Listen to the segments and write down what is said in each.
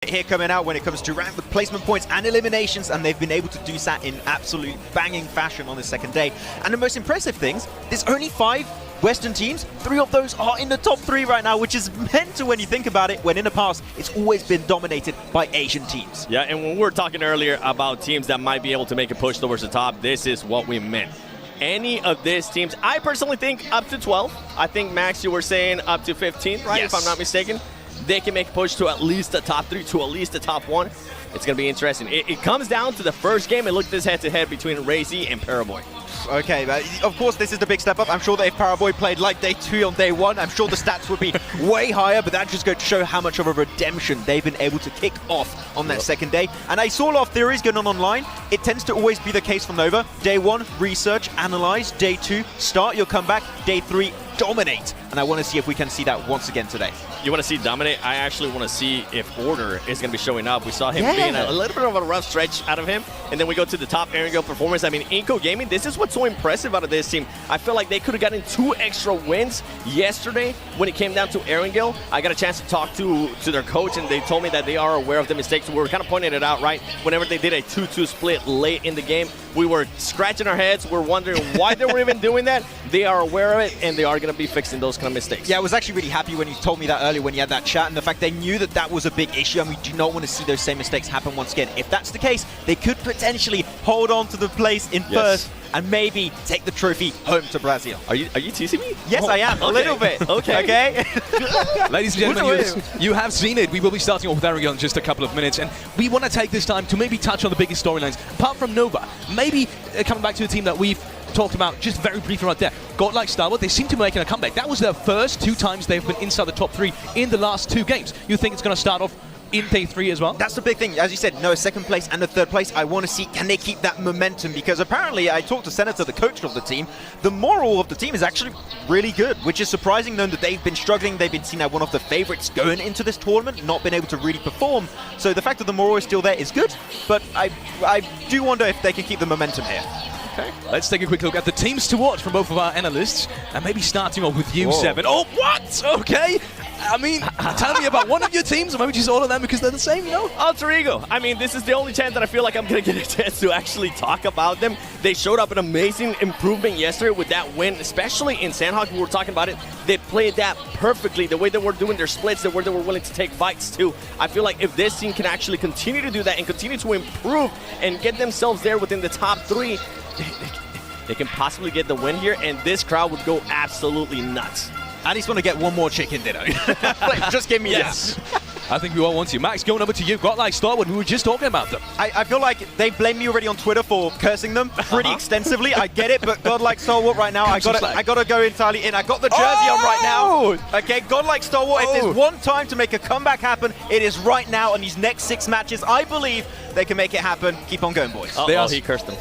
Here coming out when it comes to rank with placement points and eliminations, and they've been able to do that in absolute banging fashion on the second day. And the most impressive things, there's only 5 Western teams. 3 of those are in the top 3 right now, which is mental when you think about it, when in the past it's always been dominated by Asian teams. Yeah, and when we were talking earlier about teams that might be able to make a push towards the top, this is what we meant. Any of these teams, I personally think up to 12. I think, Max, you were saying up to 15, right? Yes. If I'm not mistaken. They can make a push to at least the top 3, to at least the top 1. It's going to be interesting. It comes down to the first game, and look at this head-to-head between Razy and Paraboy. Okay, but of course this is the big step up. I'm sure that if Paraboy played like day 2 on day 1, I'm sure the stats would be way higher, but that just goes to show how much of a redemption they've been able to kick off on that second day. And I saw a lot of theories going on online. It tends to always be the case for Nova. Day 1, research, analyze. Day 2, start your comeback. Day 3, dominate. And I want to see if we can see that once again today. You want to see dominate? I actually want to see if Order is going to be showing up. We saw him being a little bit of a rough stretch out of him. And then we go to the top Erangel performance. I mean, Inco Gaming, this is what's so impressive out of this team. I feel like they could have gotten 2 extra wins yesterday when it came down to Erangel. I got a chance to talk to their coach, and they told me that they are aware of the mistakes. We were kind of pointing it out, right? Whenever they did a 2-2 split late in the game, we were scratching our heads. We're wondering why they were even doing that. They are aware of it, and they are going to be fixing those kind of mistakes. Yeah, I was actually really happy when you told me that earlier when you had that chat, and the fact they knew that that was a big issue, and we do not want to see those same mistakes happen once again. If that's the case, they could potentially hold on to the place in first and maybe take the trophy home to Brazil. Are you teasing me? Yes, I am. A little bit. Okay. Ladies and gentlemen, you have seen it. We will be starting off with Erangel in just a couple of minutes, and we want to take this time to maybe touch on the biggest storylines. Apart from Nova, maybe coming back to a team that we've talked about just very briefly right there. Godlike Starboard, they seem to be making a comeback. That was their first 2 times they've been inside the top 3 in the last 2 games. You think it's going to start off in day 3 as well? That's the big thing. As you said, no, second place and the third place. I want to see, can they keep that momentum? Because apparently, I talked to Senator, the coach of the team, the moral of the team is actually really good, which is surprising, knowing that they've been struggling. They've been seen as one of the favorites going into this tournament, not been able to really perform. So the fact that the moral is still there is good, but I do wonder if they can keep the momentum here. Okay, let's take a quick look at the teams to watch from both of our analysts, and maybe starting off with you, Seven. Oh, what? Okay. I mean, tell me about one of your teams, or maybe just all of them, because they're the same, you know? Alter Ego. I mean, this is the only chance that I feel like I'm going to get a chance to actually talk about them. They showed up an amazing improvement yesterday with that win, especially in Sandhawk. We were talking about it. They played that perfectly. The way they were doing their splits, the way they were willing to take fights too. I feel like if this team can actually continue to do that and continue to improve and get themselves there within the top 3, they can possibly get the win here, and this crowd would go absolutely nuts. I just want to get one more chicken dinner. Just give me yes. I think we all want you. Max, going over to you. Godlike Starwood, we were just talking about them. I feel like they blame me already on Twitter for cursing them pretty extensively. I get it, but Godlike Starwood right now, I gotta go entirely in. I got the jersey on right now. Okay, Godlike Starwood, if there's one time to make a comeback happen, it is right now on these next 6 matches. I believe they can make it happen. Keep on going, boys. He cursed them.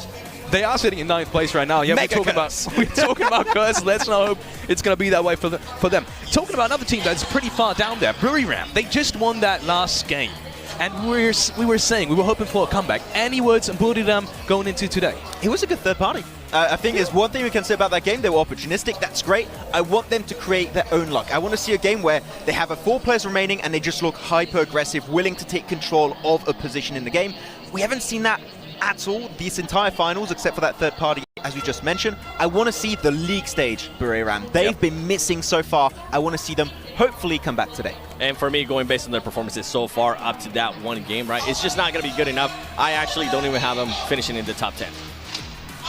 They are sitting in 9th place right now. Yeah, we're talking about curse. Let's not hope it's going to be that way for them. Talking about another team that's pretty far down there, Buriram. They just won that last game. And we were saying we were hoping for a comeback. Any words on Buriram going into today? It was a good third party. I think there's one thing we can say about that game. They were opportunistic. That's great. I want them to create their own luck. I want to see a game where they have 4 players remaining and they just look hyper-aggressive, willing to take control of a position in the game. We haven't seen that at all these entire finals, except for that third party, as we just mentioned. I want to see the league stage, Buriram. They've been missing so far. I want to see them hopefully come back today. And for me, going based on their performances so far up to that one game, right, it's just not going to be good enough. I actually don't even have them finishing in the top 10.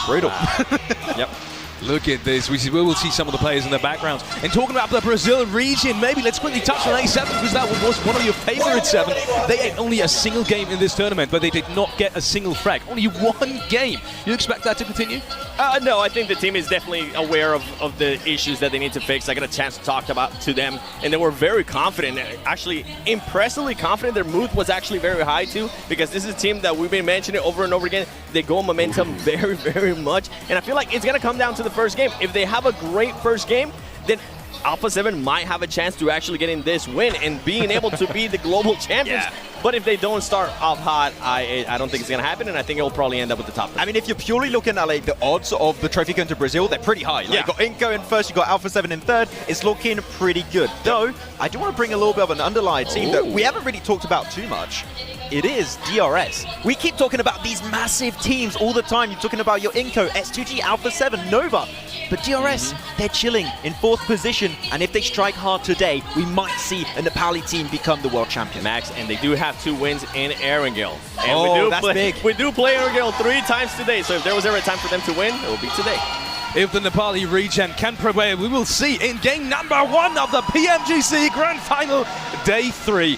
Brutal. Yep. Look at this. We will see some of the players in their backgrounds. And talking about the Brazil region, maybe let's quickly touch on A7, because that was one of your favorite 7. They had only a single game in this tournament, but they did not get a single frag. Only 1 game. You expect that to continue? No, I think the team is definitely aware of the issues that they need to fix. I got a chance to talk to them, and they were very confident. Actually, impressively confident. Their mood was actually very high, too, because this is a team that we've been mentioning over and over again. They go momentum very, very much, and I feel like it's going to come down to the first game. If they have a great first game, then Alpha 7 might have a chance to actually getting this win and being able to be the global champions. Yeah. But if they don't start off hot, I don't think it's going to happen, and I think it will probably end up with the top 3. I mean, if you're purely looking at like the odds of the trophy going to Brazil, they're pretty high. Like, Yeah. you got Inco in first, you got Alpha 7 in third. It's looking pretty good. Though, I do want to bring a little bit of an underlying team that we haven't really talked about too much. It is DRS. We keep talking about these massive teams all the time. You're talking about your Inco, S2G, Alpha 7, Nova. But DRS, they're chilling in 4th position. And if they strike hard today, we might see a Nepali team become the world champion. Max, and they do have 2 wins in Erangel. And Oh, that's big. We do play Erangel 3 times today, so if there was ever a time for them to win, it will be today. If the Nepali region can prevail, we will see in game number 1 of the PMGC Grand Final, day 3.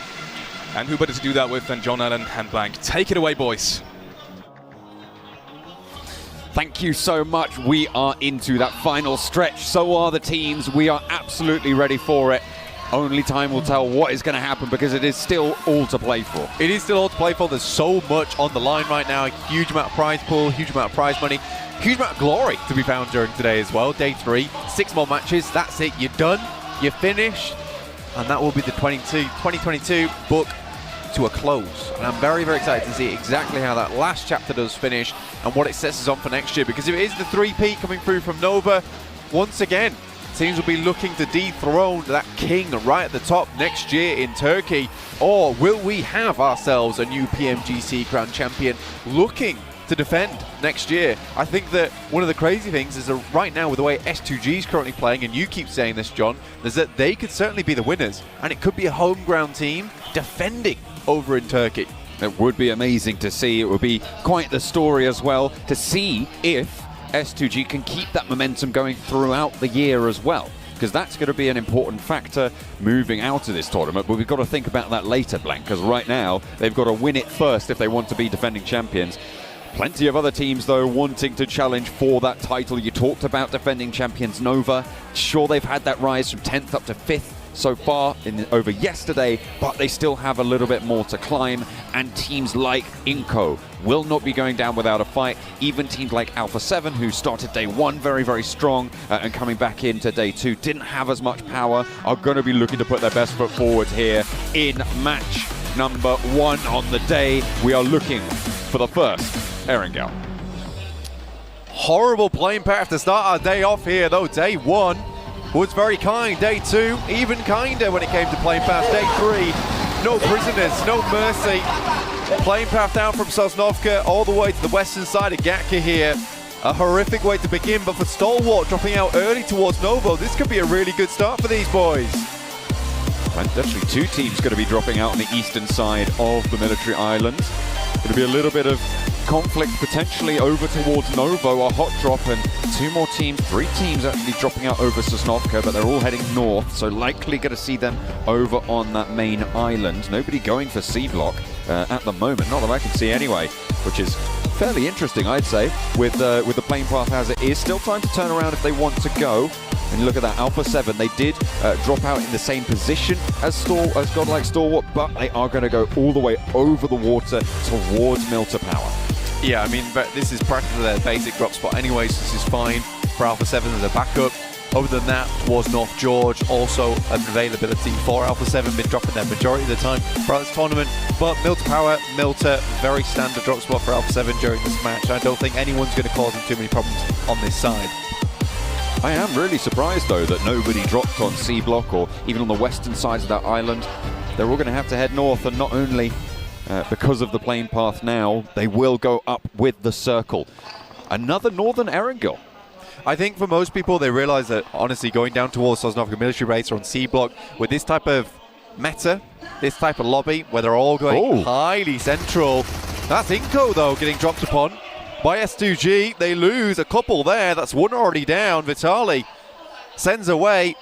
And who better to do that with than John Allen and Blank. Take it away, boys. Thank you so much. We are into that final stretch. So are the teams. We are absolutely ready for it. Only time will tell what is going to happen because it is still all to play for. It is still all to play for. There's so much on the line right now. A huge amount of prize pool, huge amount of prize money, huge amount of glory to be found during today as well. Day 3, 6 more matches. That's it. You're done. You're finished. And that will be the 2022 book to a close. And I'm very, very excited to see exactly how that last chapter does finish and what it sets us on for next year. Because if it is the 3-peat coming through from Nova, once again, teams will be looking to dethrone that king right at the top next year in Turkey. Or will we have ourselves a new PMGC Grand Champion looking to defend next year? I think that one of the crazy things is that right now with the way S2G is currently playing, and you keep saying this, John, is that they could certainly be the winners. And it could be a home ground team defending over in Turkey. It would be amazing to see. It would be quite the story as well to see if S2G can keep that momentum going throughout the year as well, because that's going to be an important factor moving out of this tournament. But we've got to think about that later, Blank, because right now they've got to win it first if they want to be defending champions. Plenty of other teams, though, wanting to challenge for that title. You talked about defending champions Nova. Sure, they've had that rise from 10th up to 5th so far over yesterday, but they still have a little bit more to climb. And teams like Inco will not be going down without a fight. Even teams like Alpha 7, who started day 1 very, very strong and coming back into day 2, didn't have as much power, are going to be looking to put their best foot forward here in match number 1 on the day. We are looking for the first Erangel. Horrible playing path to start our day off here, though. Day 1 was very kind. Day 2, even kinder when it came to playing path. Day 3, no prisoners, no mercy. Playing path down from Sosnovka all the way to the western side of Gatka here. A horrific way to begin, but for Stalwart dropping out early towards Novo, this could be a really good start for these boys. And actually 2 teams going to be dropping out on the eastern side of the military islands. Going to be a little bit of conflict potentially over towards Novo, a hot drop, and 2 more teams, 3 teams actually dropping out over Sosnovka, but they're all heading north, so likely going to see them over on that main island. Nobody going for C block at the moment, not that I can see anyway, which is fairly interesting, I'd say, with the playing path as it is. Still time to turn around if they want to go. And look at that, Alpha 7, they did drop out in the same position as Godlike Stalwart, but they are going to go all the way over the water towards Milta Power. Yeah, I mean, but this is practically their basic drop spot anyway, so this is fine for Alpha 7 as a backup. Other than that, towards North George, also an availability for Alpha 7, been dropping their majority of the time throughout this tournament. But Milta Power, Milta, very standard drop spot for Alpha 7 during this match. I don't think anyone's going to cause them too many problems on this side. I am really surprised, though, that nobody dropped on C block or even on the western sides of that island. They're all going to have to head north, and not only because of the plane path now, they will go up with the circle. Another northern Erangel. I think for most people, they realize that, honestly, going down towards Sosnovka military base or on C block, with this type of meta, this type of lobby, where they're all going highly central, that's Inco, though, getting dropped upon by S2G. They lose a couple there. That's 1 already down. Vitali sends away.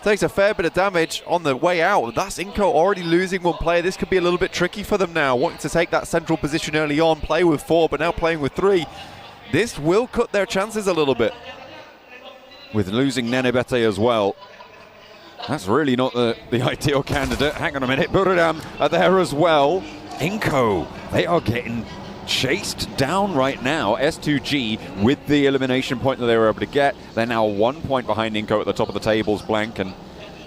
Takes a fair bit of damage on the way out. That's Inco already losing 1 player. This could be a little bit tricky for them now. Wanting to take that central position early on, play with 4, but now playing with 3. This will cut their chances a little bit. With losing Nenebete as well. That's really not the ideal candidate. Hang on a minute. Buradam are there as well. Inco, they are getting chased down right now. S2G with the elimination point that they were able to get. They're now 1 point behind Inco at the top of the tables, Blank, and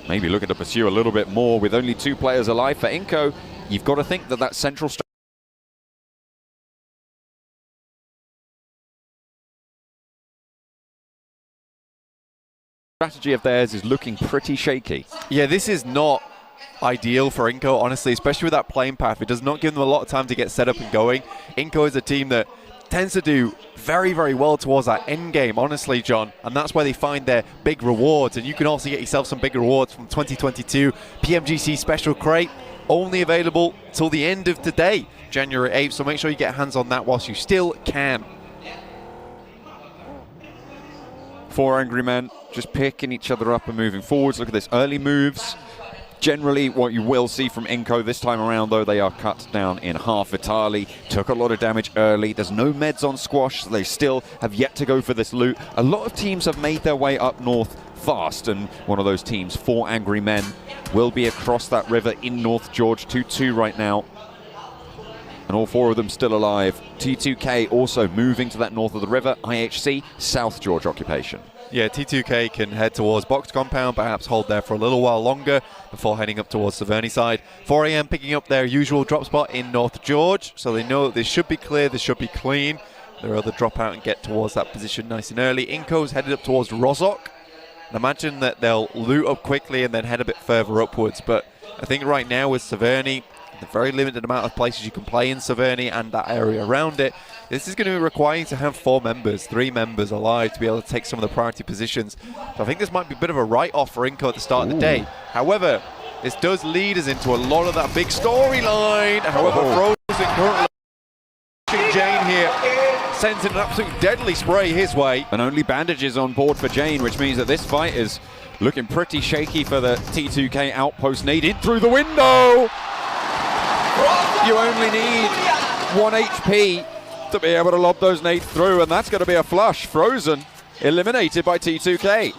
maybe looking to pursue a little bit more with only 2 players alive for Inco. You've got to think that that central strategy of theirs is looking pretty shaky. Yeah, this is not ideal for Inco, honestly, especially with that playing path. It does not give them a lot of time to get set up and going. Inco is a team that tends to do very, very well towards that end game, honestly, John, and that's where they find their big rewards. And you can also get yourself some big rewards from 2022 PMGC Special Crate, only available till the end of today, January 8th, so make sure you get hands on that whilst you still can. 4 angry men just picking each other up and moving forwards. Look at this, early moves. Generally, what you will see from Inco this time around, though, they are cut down in half. Vitali took a lot of damage early. There's no meds on Squash, so they still have yet to go for this loot. A lot of teams have made their way up north fast, and one of those teams, 4 angry men, will be across that river in North George, 2-2 right now. And all 4 of them still alive. T2K also moving to that north of the river. IHC, South George occupation. Yeah, T2K can head towards Box Compound, perhaps hold there for a little while longer before heading up towards Severny side. 4 AM picking up their usual drop spot in North George, so they know that this should be clear, this should be clean. They'll either drop out and get towards that position nice and early. Inco's headed up towards Rozok. And imagine that they'll loot up quickly and then head a bit further upwards, but I think right now with Severny, the very limited amount of places you can play in Severny and that area around it, this is going to be requiring to have 4 members, 3 members alive to be able to take some of the priority positions. So I think this might be a bit of a write-off for Inco at the start of the day. However, this does lead us into a lot of that big storyline. However, Frozen currently Jane here sends in an absolute deadly spray his way. And only bandages on board for Jane, which means that this fight is looking pretty shaky for the T2K outpost. Nade in through the window! You only need 1 HP to be able to lob those nades through, and that's going to be a flush. Frozen eliminated by T2K.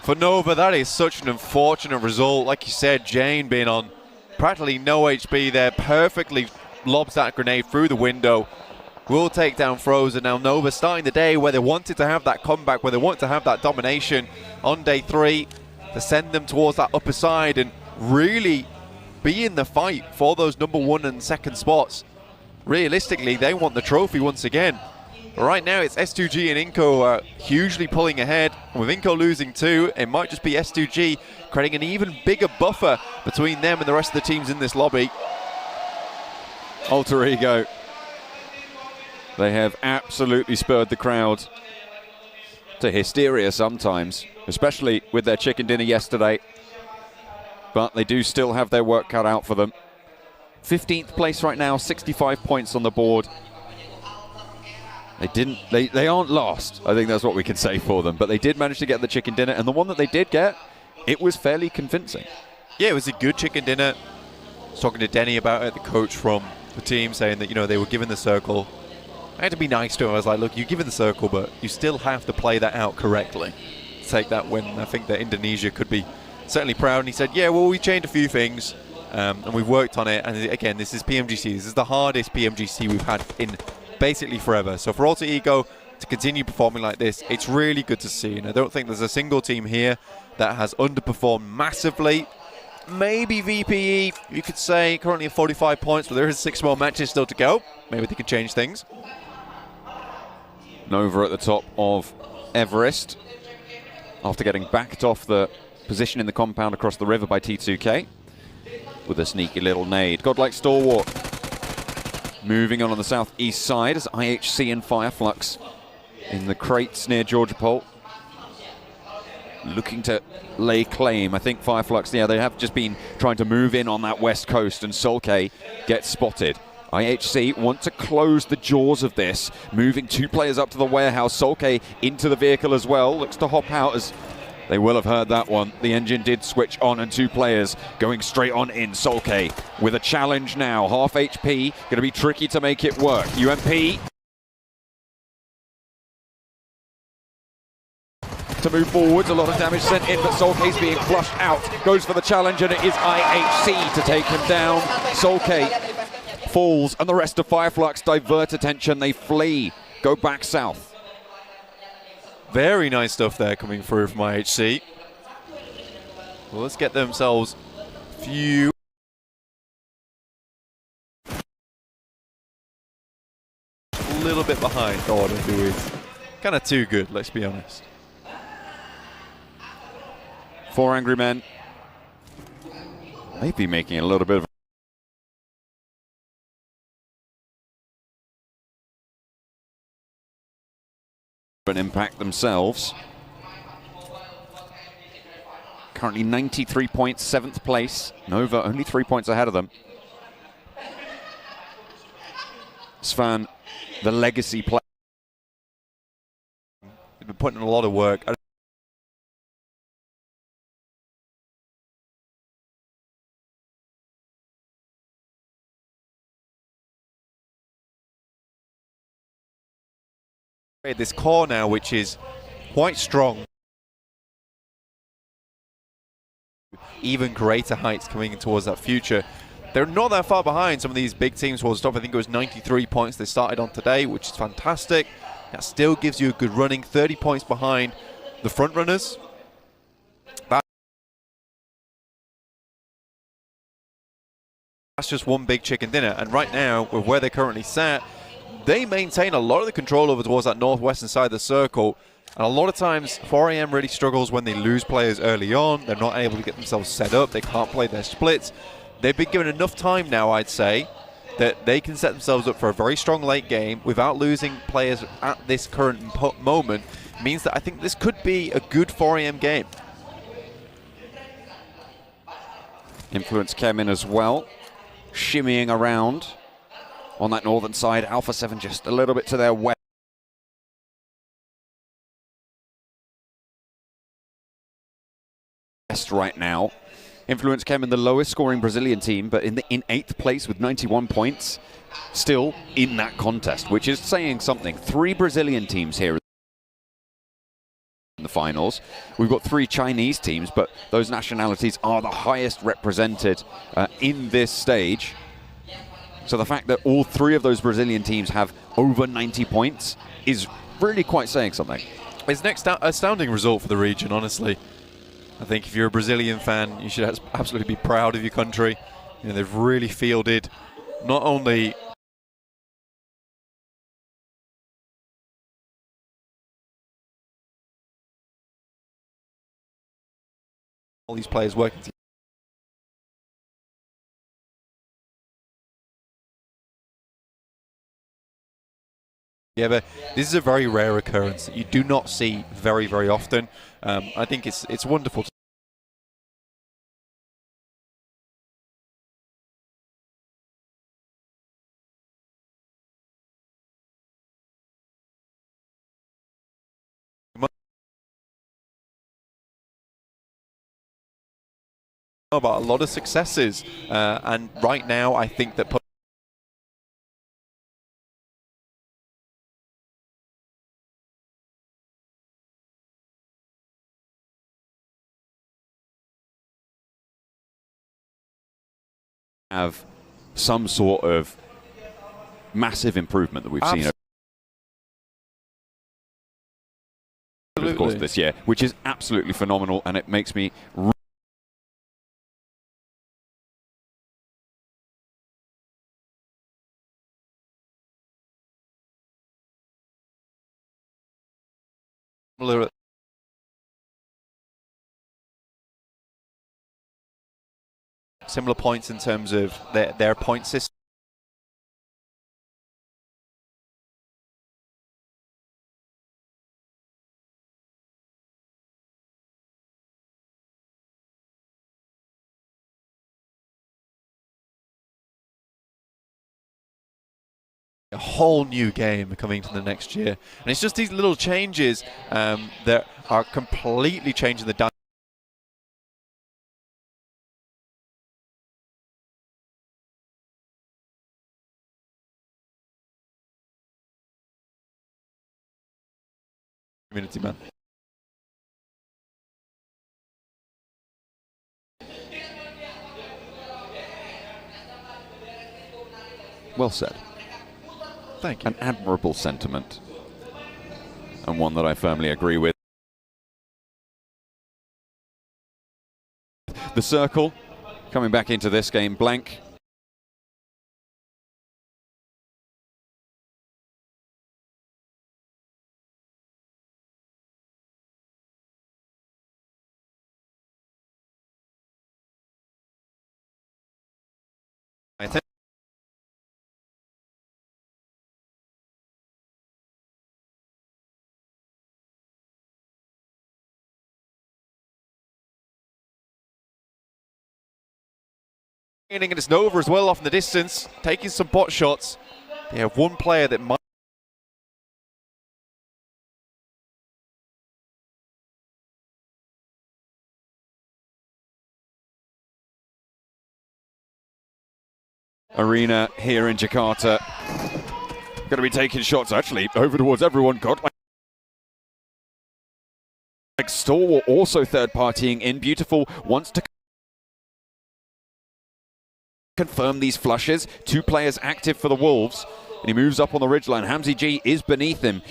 For Nova, that is such an unfortunate result. Like you said, Jane being on practically no HP there, perfectly lobs that grenade through the window. Will take down Frozen. Now Nova starting the day where they wanted to have that comeback, where they want to have that domination on day 3, to send them towards that upper side and really be in the fight for those number 1 and 2nd spots. Realistically, they want the trophy once again. But right now, it's S2G and Inco hugely pulling ahead. And with Inco losing 2, it might just be S2G creating an even bigger buffer between them and the rest of the teams in this lobby. Alter Ego. They have absolutely spurred the crowd to hysteria sometimes, especially with their chicken dinner yesterday. But they do still have their work cut out for them. 15th place right now, 65 points on the board. They aren't lost. I think that's what we can say for them. But they did manage to get the chicken dinner, and the one that they did get, it was fairly convincing. Yeah, it was a good chicken dinner. I was talking to Denny about it, the coach from the team, saying that, you know, they were given the circle. I had to be nice to him. I was like, look, you're given the circle, but you still have to play that out correctly to take that win. I think that Indonesia could be certainly proud. And he said, yeah, well, we changed a few things. And we've worked on it, and again, this is PMGC. This is the hardest PMGC we've had in basically forever. So for Alter Ego to continue performing like this, it's really good to see. And I don't think there's a single team here that has underperformed massively. Maybe VPE, you could say, currently at 45 points, but there is 6 more matches still to go. Maybe they can change things. Nova at the top of Everest after getting backed off the position in the compound across the river by T2K. With a sneaky little nade. Godlike Stalwart moving on the southeast side as IHC and Fireflux in the crates near Georgia Pole. Looking to lay claim. I think Fireflux, yeah, they have just been trying to move in on that west coast, and Solke gets spotted. IHC want to close the jaws of this, moving 2 players up to the warehouse. Solke into the vehicle as well. Looks to hop out as they will have heard that one. The engine did switch on, and 2 players going straight on in. Solke with a challenge now. Half HP, going to be tricky to make it work. UMP to move forwards. A lot of damage sent in, but Solke's being flushed out. Goes for the challenge, and it is IHC to take him down. Solke falls, and the rest of Fireflux divert attention. They flee, go back south. Very nice stuff there coming through from IHC. Well, let's get themselves a few. A little bit behind Order, who is kind of too good, let's be honest. 4 angry men. Maybe making a little bit of an impact themselves. Currently 93 points, 7th place. Nova only 3 points ahead of them. Svan, the legacy player. They've been putting in a lot of work. This core now, which is quite strong. Even greater heights coming in towards that future. They're not that far behind some of these big teams towards the top. I think it was 93 points they started on today, which is fantastic. That still gives you a good running. 30 points behind the front runners. That's just one big chicken dinner. And right now, with where they're currently sat, they maintain a lot of the control over towards that northwestern side of the circle. And a lot of times, 4AM really struggles when they lose players early on. They're not able to get themselves set up. They can't play their splits. They've been given enough time now, I'd say, that they can set themselves up for a very strong late game without losing players at this current moment. Means that I think this could be a good 4AM game. Influence came in as well, shimmying around on that northern side. Alpha 7 just a little bit to their west right now. Influence came in the lowest scoring Brazilian team, but in 8th place with 91 points, still in that contest, which is saying something. 3 Brazilian teams here in the finals. We've got 3 Chinese teams, but those nationalities are the highest represented in this stage. So the fact that all 3 of those Brazilian teams have over 90 points is really quite saying something. It's an astounding result for the region, honestly. I think if you're a Brazilian fan, you should absolutely be proud of your country. You know, they've really fielded not only all these players working together. This is a very rare occurrence that you do not see very, very often. I think it's wonderful. About a lot of successes, and right now I think that have some sort of massive improvement that we've seen over the course of this year, which is absolutely phenomenal, and it makes me similar points in terms of their point system. A whole new game coming to the next year, and it's just these little changes that are completely changing the dynamic. Community, man. Well said. Thank you. An admirable sentiment. And one that I firmly agree with. The circle coming back into this game, blank. I think and it's Nova as well off in the distance, taking some pot shots. They have one player that might Arena here in Jakarta. Going to be taking shots actually over towards everyone. Godlike Stalwart also third partying in. Beautiful wants to confirm these flushes. 2 players active for the Wolves. And he moves up on the ridgeline. Hamzy G is beneath him.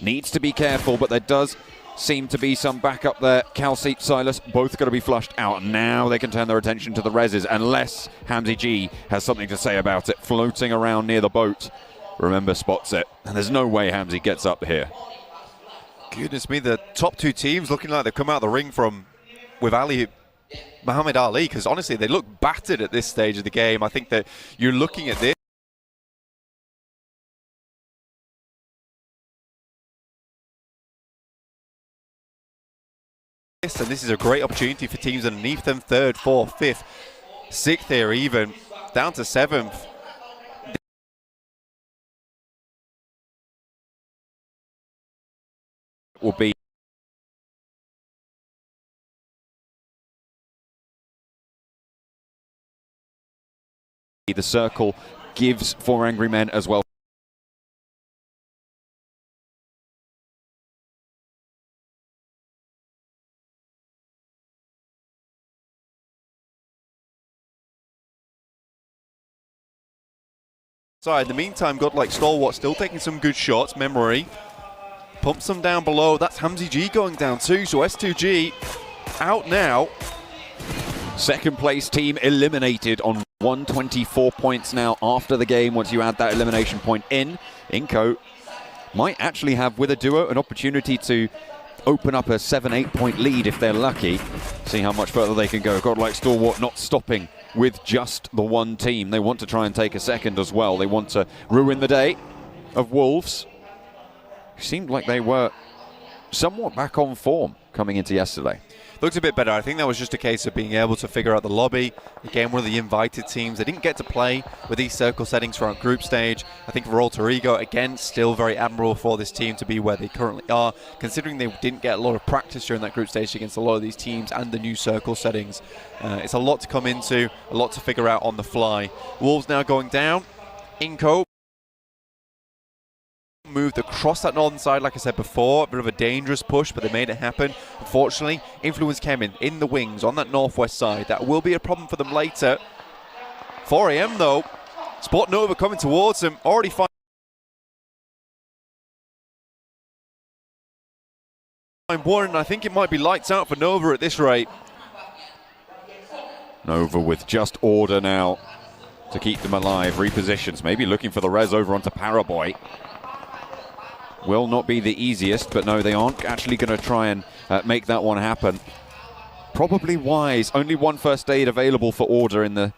Needs to be careful, but there does seem to be some backup there. Calci, Silas, both going to be flushed out. Now they can turn their attention to the reses, unless Hamzy G has something to say about it. Floating around near the boat. Remember, spots it. And there's no way Hamzy gets up here. Goodness me, the top 2 teams looking like they've come out of the ring with Muhammad Ali, because honestly, they look battered at this stage of the game. I think that you're looking at this. And this is a great opportunity for teams underneath them, 3rd, 4th, 5th, 6th here even, down to 7th. Will be the circle gives 4 angry men as well. So in the meantime, Godlike Stalwart still taking some good shots. Memory pumps them down below. That's Hamzy G going down too. So S2G out now. Second place team eliminated on 124 points now after the game. Once you add that elimination point in, Inco might actually have, with a duo, an opportunity to open up a 7-8 point lead if they're lucky. See how much further they can go. Godlike Stalwart not stopping with just the one team. They want to try and take a second as well. They want to ruin the day of Wolves. Seemed like they were somewhat back on form coming into yesterday. Looked a bit better. I think that was just a case of being able to figure out the lobby. Again, one of the invited teams. They didn't get to play with these circle settings throughout group stage. I think for Alter Ego, again, still very admirable for this team to be where they currently are, considering they didn't get a lot of practice during that group stage against a lot of these teams and the new circle settings. It's a lot to come into, a lot to figure out on the fly. Wolves now going down. Inco moved across that northern side, like I said before. A bit of a dangerous push, but they made it happen. Unfortunately, Influence came in the wings on that northwest side. That will be a problem for them later. 4 AM though. Sport Nova coming towards them. Already find one, and I think it might be lights out for Nova at this rate. Nova with just order now to keep them alive. Repositions, maybe looking for the res over onto Paraboy. Will not be the easiest, but no, they aren't actually going to try and make that one happen. Probably wise. Only 1 first aid available for order in the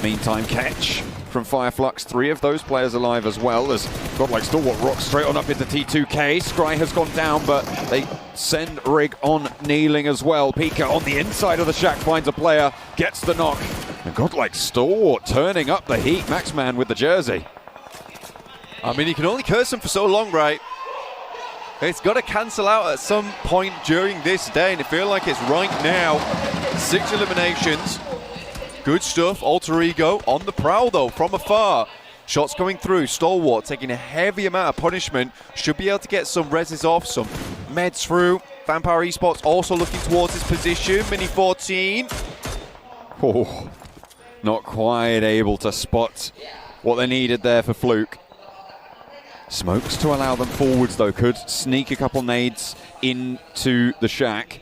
meantime. Catch from Fireflux. 3 of those players alive as well, as Godlike Stalwart rocks straight on up into T2K. Scry has gone down, but they send Rig on kneeling as well. Pika on the inside of the shack finds a player, gets the knock. And Godlike Stalwart turning up the heat. Maxman with the jersey. I mean, you can only curse them for so long, right? It's got to cancel out at some point during this day, and I feel like it's right now. 6 eliminations. Good stuff. Alter Ego on the prowl, though, from afar. Shots coming through. Stalwart taking a heavy amount of punishment. Should be able to get some reses off, some meds through. Vampire Esports also looking towards his position. Mini 14. Oh, not quite able to spot what they needed there for Fluke. Smokes to allow them forwards, though. Could sneak a couple nades into the shack.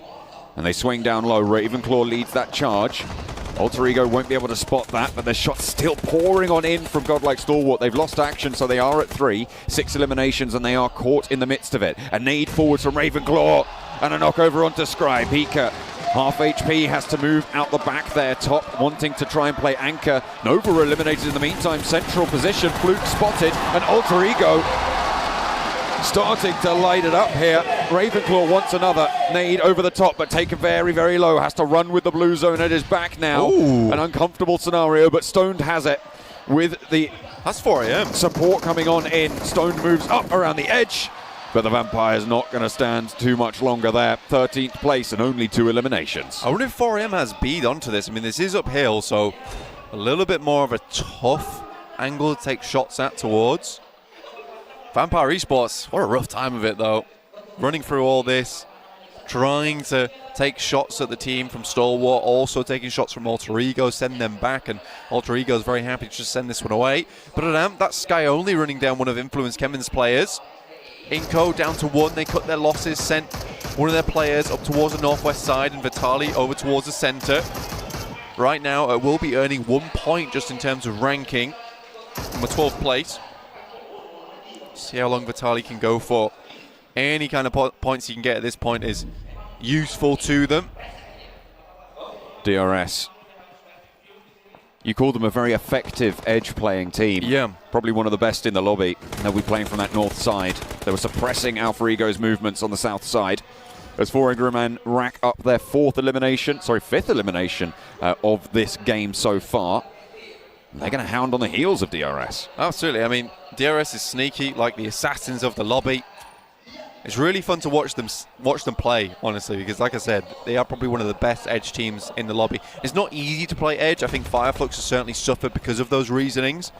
And they swing down low. Ravenclaw leads that charge. Alter Ego won't be able to spot that, but the shot's still pouring on in from Godlike Stalwart. They've lost action, so they are at 3. 6 eliminations, and they are caught in the midst of it. A nade forwards from Ravenclaw, and a knockover onto Scry. Pika, half HP, has to move out the back there. Top wanting to try and play anchor. Nova eliminated in the meantime. Central position. Fluke spotted, and Alter Ego starting to light it up here. Ravenclaw wants another nade over the top, but taken very, very low. Has to run with the blue zone at his back now. Ooh. An uncomfortable scenario, but Stoned has it with the That's 4 AM. support coming on in. Stoned moves up around the edge, but the Vampire's not going to stand too much longer there. 13th place and only 2 eliminations. I wonder if 4 AM has bead onto this. I mean, this is uphill, so a little bit more of a tough angle to take shots at towards. Vampire Esports, what a rough time of it, though. Running through all this, trying to take shots at the team from Stalwart, also taking shots from Alter Ego, send them back, and Alter Ego is very happy to just send this one away. But at Amp, that's Sky Only running down one of Influence Kemen's players. Inco down to 1, they cut their losses, sent one of their players up towards the northwest side, and Vitali over towards the center. Right now, it will be earning 1 point just in terms of ranking from a 12th place. See how long Vitali can go for. Any kind of points he can get at this point is useful to them. DRS. You call them a very effective edge-playing team. Yeah. Probably one of the best in the lobby. They'll be playing from that north side. They were suppressing Alpha Ego's movements on the south side. As 4 Angry Men rack up their 5th elimination of this game so far. They're going to hound on the heels of DRS. Absolutely. I mean, DRS is sneaky, like the assassins of the lobby. It's really fun to watch them play, honestly, because like I said, they are probably one of the best Edge teams in the lobby. It's not easy to play Edge. I think Fireflux has certainly suffered because of those reasonings.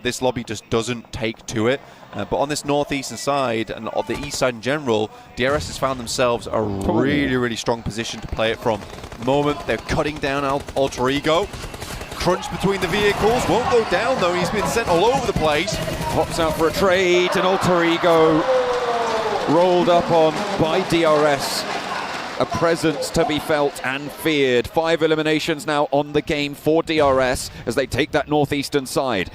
This lobby just doesn't take to it. But on this northeastern side and of the east side in general, DRS has found themselves a really, really strong position to play it from. The moment they're cutting down Alter Ego. Crunch between the vehicles, won't go down though, he's been sent all over the place. Pops out for a trade, and Alter Ego rolled up on by DRS. A presence to be felt and feared. 5 eliminations now on the game for DRS as they take that northeastern side.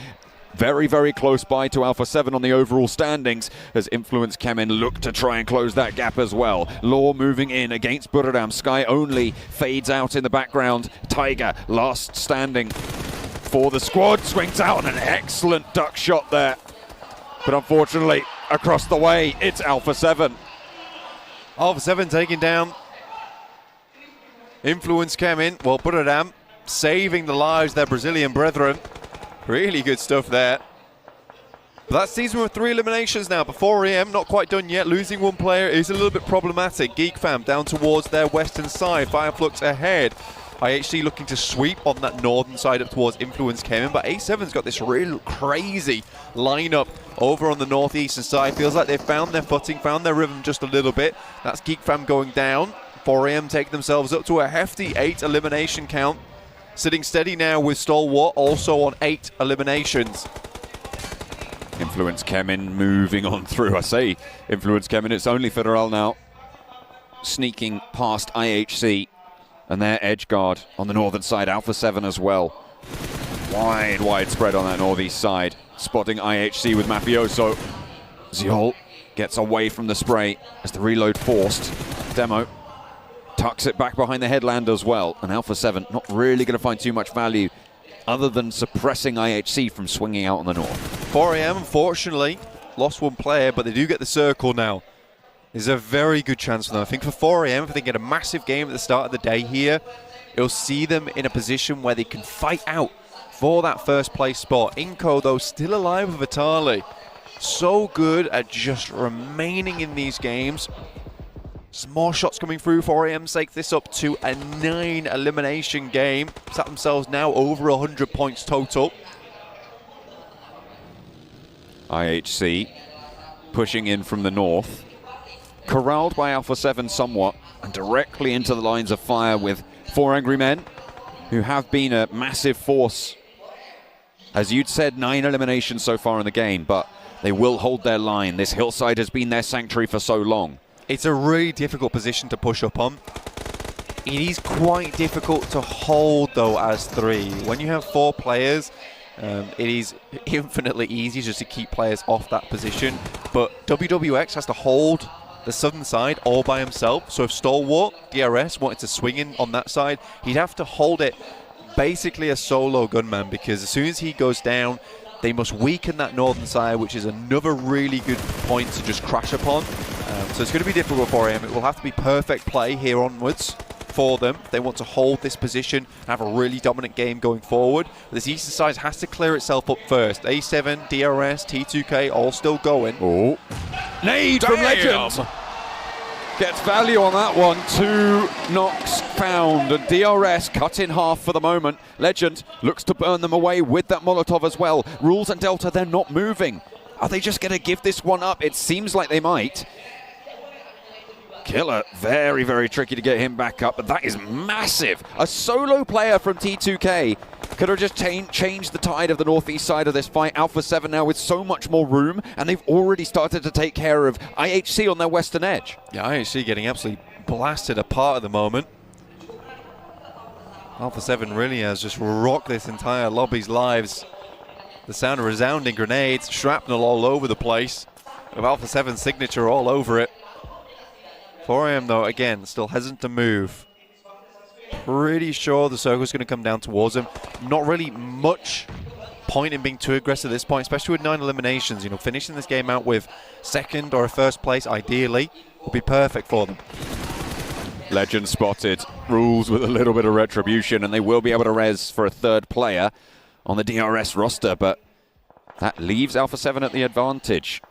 Very, very close by to Alpha 7 on the overall standings as Influence Kemen look to try and close that gap as well. Law moving in against Buradam. Sky Only fades out in the background. Tiger last standing for the squad. Swings out an excellent duck shot there. But unfortunately, across the way, it's Alpha 7. Alpha 7 taking down Influence Kemen. Well, Buradam saving the lives of their Brazilian brethren. Really good stuff there. But that season with 3 eliminations now. Before EM, not quite done yet. Losing 1 player is a little bit problematic. Geek Fam down towards their western side. Fireflux ahead. IHC looking to sweep on that northern side up towards Influence Kemen. But A7's got this real crazy lineup over on the northeastern side. Feels like they've found their footing, found their rhythm just a little bit. That's Geek Fam going down. 4AM taking themselves up to a hefty 8 elimination count. Sitting steady now with Stalwart, also on 8 eliminations. Influence Kemen moving on through. I say Influence Kemen, it's only Federal now. Sneaking past IHC and their edge guard on the northern side. Alpha 7 as well. Wide spread on that northeast side. Spotting IHC with Mafioso. Ziol gets away from the spray as the reload forced. Demo tucks it back behind the headland as well. And Alpha 7 not really going to find too much value other than suppressing IHC from swinging out on the north. 4AM, unfortunately, lost 1 player, but they do get the circle now. There's a very good chance for them. I think for 4AM, if they get a massive game at the start of the day here, it'll see them in a position where they can fight out for that first place spot. Inco, though, still alive with Vitali. So good at just remaining in these games. Some more shots coming through. 4AM take this up to a 9 elimination game. Set themselves now over 100 points total. IHC pushing in from the north. corralled by Alpha 7 somewhat, and directly into the lines of fire with 4 Angry Men, who have been a massive force. As you'd said, 9 eliminations so far in the game, but they will hold their line. This hillside has been their sanctuary for so long. It's a really difficult position to push up on. It is quite difficult to hold, though, as 3. When you have 4 players, it is infinitely easy just to keep players off that position. But WWX has to hold the southern side all by himself. So if Stalwart, DRS, wanted to swing in on that side, he'd have to hold it basically a solo gunman, because as soon as he goes down, they must weaken that northern side, which is another really good point to just crash upon. So it's going to be difficult for him. It will have to be perfect play here onwards for them if they want to hold this position and have a really dominant game going forward. This eastern side has to clear itself up first. A7, DRS, T2K all still going. Oh, nade from Legend. Gets value on that one. 2 knocks found, and DRS cut in half for the moment. Legend looks to burn them away with that Molotov as well. Rules and Delta, they're not moving. Are they just going to give this one up? It seems like they might. Killer, very, very tricky to get him back up, but that is massive. A solo player from T2K could have just changed the tide of the northeast side of this fight. Alpha 7 now with so much more room, and they've already started to take care of IHC on their western edge. Yeah, IHC getting absolutely blasted apart at the moment. Alpha 7 really has just rocked this entire lobby's lives. The sound of resounding grenades, shrapnel all over the place, with Alpha 7's signature all over it. 4AM, though, again, still hesitant to move. Pretty sure the circle's going to come down towards him. Not really much point in being too aggressive at this point, especially with 9 eliminations. You know, finishing this game out with second or a first place, ideally, would be perfect for them. Legend spotted. Rules with a little bit of retribution, and they will be able to res for a 3rd player on the DRS roster, but that leaves Alpha 7 at the advantage.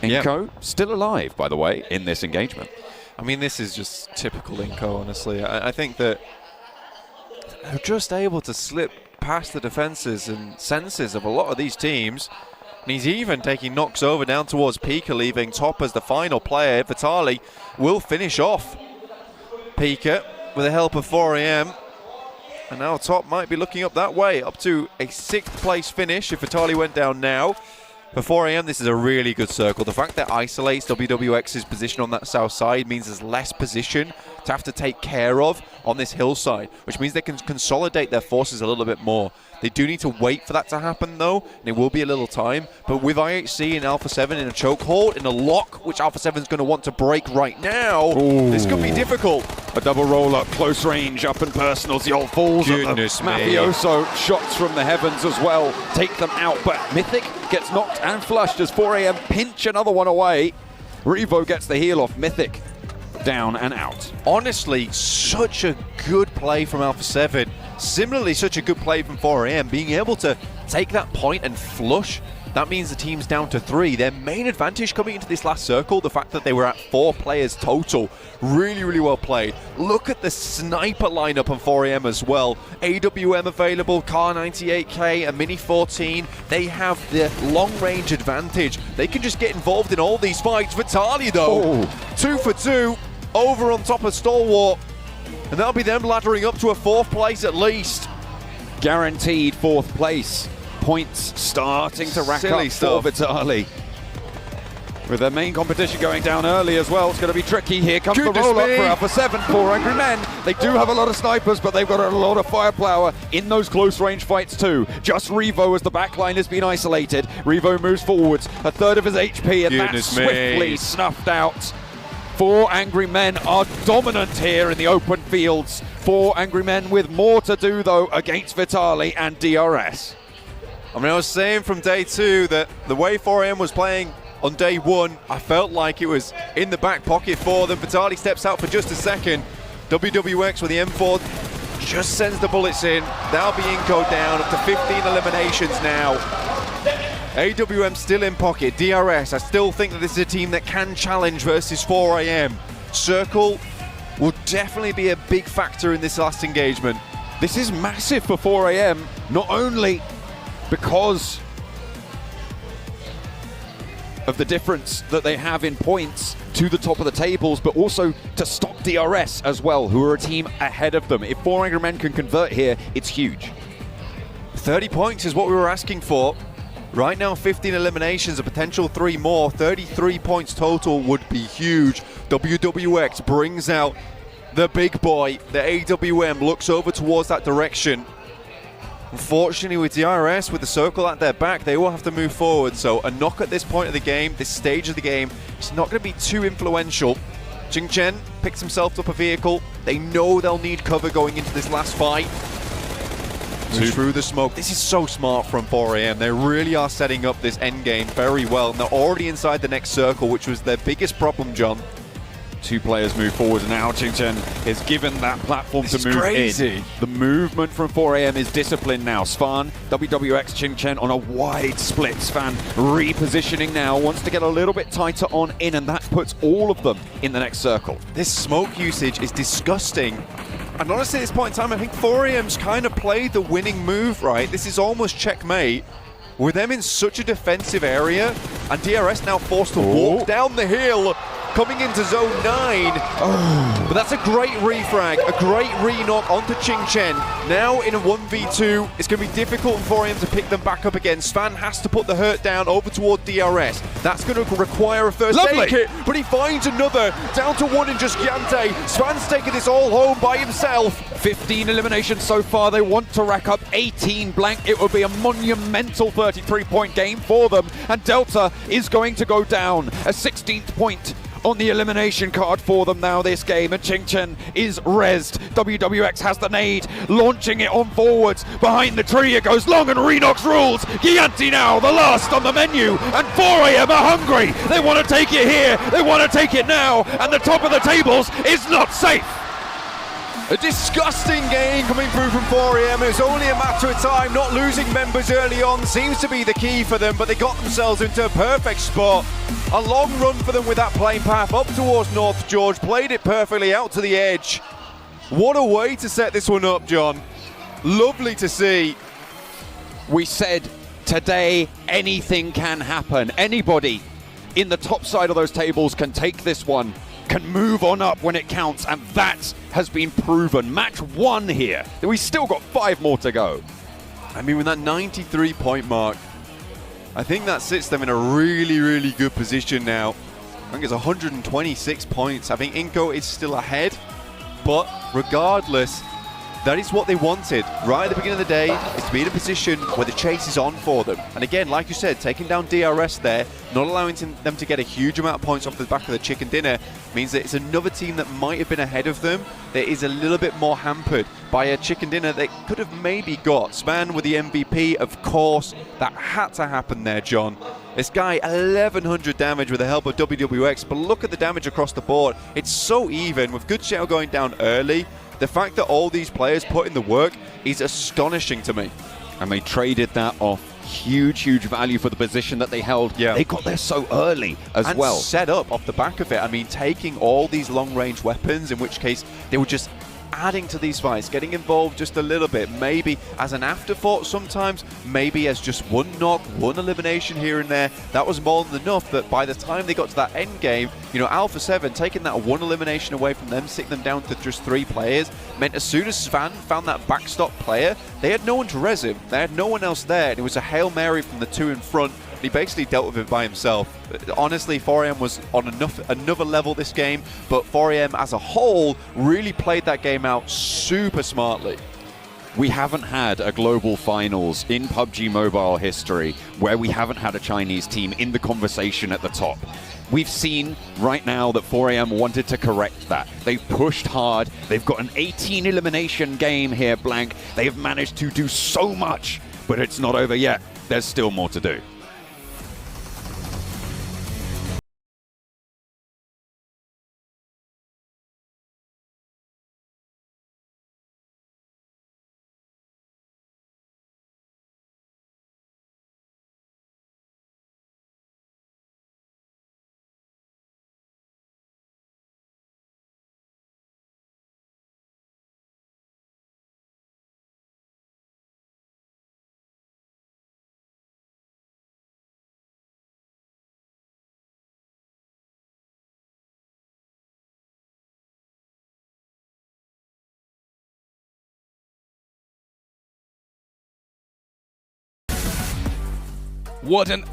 Inko, still alive, by the way, in this engagement. I mean, this is just typical Inko, honestly. I think that they're just able to slip past the defenses and senses of a lot of these teams. And he's even taking knocks over down towards Pika, leaving Top as the final player. Vitali will finish off Pika with the help of 4AM. And now Top might be looking up that way, up to a 6th place finish if Vitali went down now. For 4AM, this is a really good circle. The fact that isolates WWX's position on that south side means there's less position to have to take care of on this hillside, which means they can consolidate their forces a little bit more. They do need to wait for that to happen, though, and it will be a little time. But with IHC and Alpha 7 in a chokehold, in a lock, which Alpha 7 is going to want to break right now, this could be difficult. A double roll-up, close range, up and personals. The old falls of the Mafioso. Shots from the heavens as well take them out. But Mythic gets knocked and flushed as 4AM pinch another one away. Revo gets the heal off Mythic. Down and out. Honestly, such a good play from Alpha 7. Similarly, such a good play from 4AM, being able to take that point and flush. That means the team's down to 3. Their main advantage coming into this last circle, the fact that they were at 4 players total. Really, really well played. Look at the sniper lineup on 4AM as well. AWM available, Car 98K, a Mini 14. They have the long range advantage. They can just get involved in all these fights. Vitali, though, 2 for 2, over on top of Stalwart. And that'll be them laddering up to a 4th place at least. Guaranteed 4th place. Points starting to rack up for Vitali. With their main competition going down early as well, it's going to be tricky. Here comes the roll-up for Alpha 7, 4 Angry Men. They do have a lot of snipers, but they've got a lot of firepower in those close-range fights too. Just Revo as the backline has been isolated. Revo moves forwards, a 1/3 of his HP, and that's swiftly snuffed out. 4 Angry Men are dominant here in the open fields. 4 Angry Men with more to do, though, against Vitali and DRS. I mean, I was saying from day 2 that the way 4AM was playing on day 1, I felt like it was in the back pocket for them. Vitali steps out for just a second. WWX with the M4 just sends the bullets in. That'll be Inko down, up to 15 eliminations now. AWM still in pocket. DRS, I still think that this is a team that can challenge versus 4AM. Circle will definitely be a big factor in this last engagement. This is massive for 4AM, not only because of the difference that they have in points, to the top of the tables, but also to stop DRS as well, who are a team ahead of them. If 4 Angry Men can convert here, it's huge. 30 points is what we were asking for. Right now, 15 eliminations, a potential 3 more. 33 points total would be huge. WWX brings out the big boy. The AWM looks over towards that direction. Unfortunately, with DRS, with the circle at their back, they will have to move forward. So a knock at this point of the game, this stage of the game, it's not going to be too influential. Jing Chen picks himself up a vehicle. They know they'll need cover going into this last fight. Through the smoke. This is so smart from 4AM. They really are setting up this end game very well. And they're already inside the next circle, which was their biggest problem, John. 2 players move forward, and now Ching-Chen is given that platform This to is move crazy. in. The movement from 4AM is disciplined now. Svan, WWX, Ching-Chen on a wide split. Svan repositioning now, wants to get a little bit tighter on in, and that puts all of them in the next circle. This smoke usage is disgusting. And honestly, at this point in time, I think 4AM's kind of played the winning move, right? This is almost checkmate. With them in such a defensive area, and DRS now forced to walk down the hill, coming into zone 9. But that's a great refrag, a great re-knock onto Ching Chen. Now in a 1v2, it's going to be difficult for him to pick them back up again. Svan has to put the hurt down over toward DRS. That's going to require a first aid kit, but he finds another. Down to 1 in just Giante. Svan's taking this all home by himself. 15 eliminations so far. They want to rack up 18 blank. It would be a monumental 33-point game for them. And Delta is going to go down. A 16th point on the elimination card for them now this game, and Ching Chen is rezzed. WWX has the nade, launching it on forwards. Behind the tree it goes long, and Renox rules. Gianti now, the last on the menu, and 4AM are hungry. They want to take it here, they want to take it now, and the top of the tables is not safe. A disgusting game coming through from 4AM. It's only a matter of time. Not losing members early on seems to be the key for them, but they got themselves into a perfect spot. A long run for them with that plane path up towards North George. Played it perfectly out to the edge. What a way to set this one up, John. Lovely to see. We said today anything can happen. Anybody in the top side of those tables can take this one, can move on up when it counts, and that has been proven. Match 1 here. We still got 5 more to go. I mean, with that 93-point mark, I think that sits them in a really, really good position now. I think it's 126 points. I think Inco is still ahead, but regardless, that is what they wanted right at the beginning of the day, is to be in a position where the chase is on for them. And again, like you said, taking down DRS there, not allowing them to get a huge amount of points off the back of the chicken dinner, means that it's another team that might have been ahead of them that is a little bit more hampered by a chicken dinner they could have maybe got. Span with the MVP, of course, that had to happen there, John. This guy, 1100 damage with the help of WWX, but look at the damage across the board. It's so even, with Good Shell going down early. The fact that all these players put in the work is astonishing to me. And they traded that off. Huge, huge value for the position that they held. Yeah. They got there so early as and well. Set up off the back of it. I mean, taking all these long-range weapons, in which case they were just adding to these fights, getting involved just a little bit, maybe as an afterthought sometimes, maybe as just one knock, one elimination here and there. That was more than enough that by the time they got to that end game, you know, Alpha 7 taking that one elimination away from them, sitting them down to just 3 players, meant as soon as Svan found that backstop player, they had no one to res him. They had no one else there, and it was a Hail Mary from the 2 in front. He basically dealt with it by himself. Honestly, 4AM was on another level this game, but 4AM as a whole really played that game out super smartly. We haven't had a global finals in PubG Mobile history where we haven't had a Chinese team in the conversation at the top. We've seen right now that 4AM wanted to correct that. They've pushed hard. They've got an 18 elimination game here, Blank. They've managed to do so much, but it's not over yet. There's still more to do. What an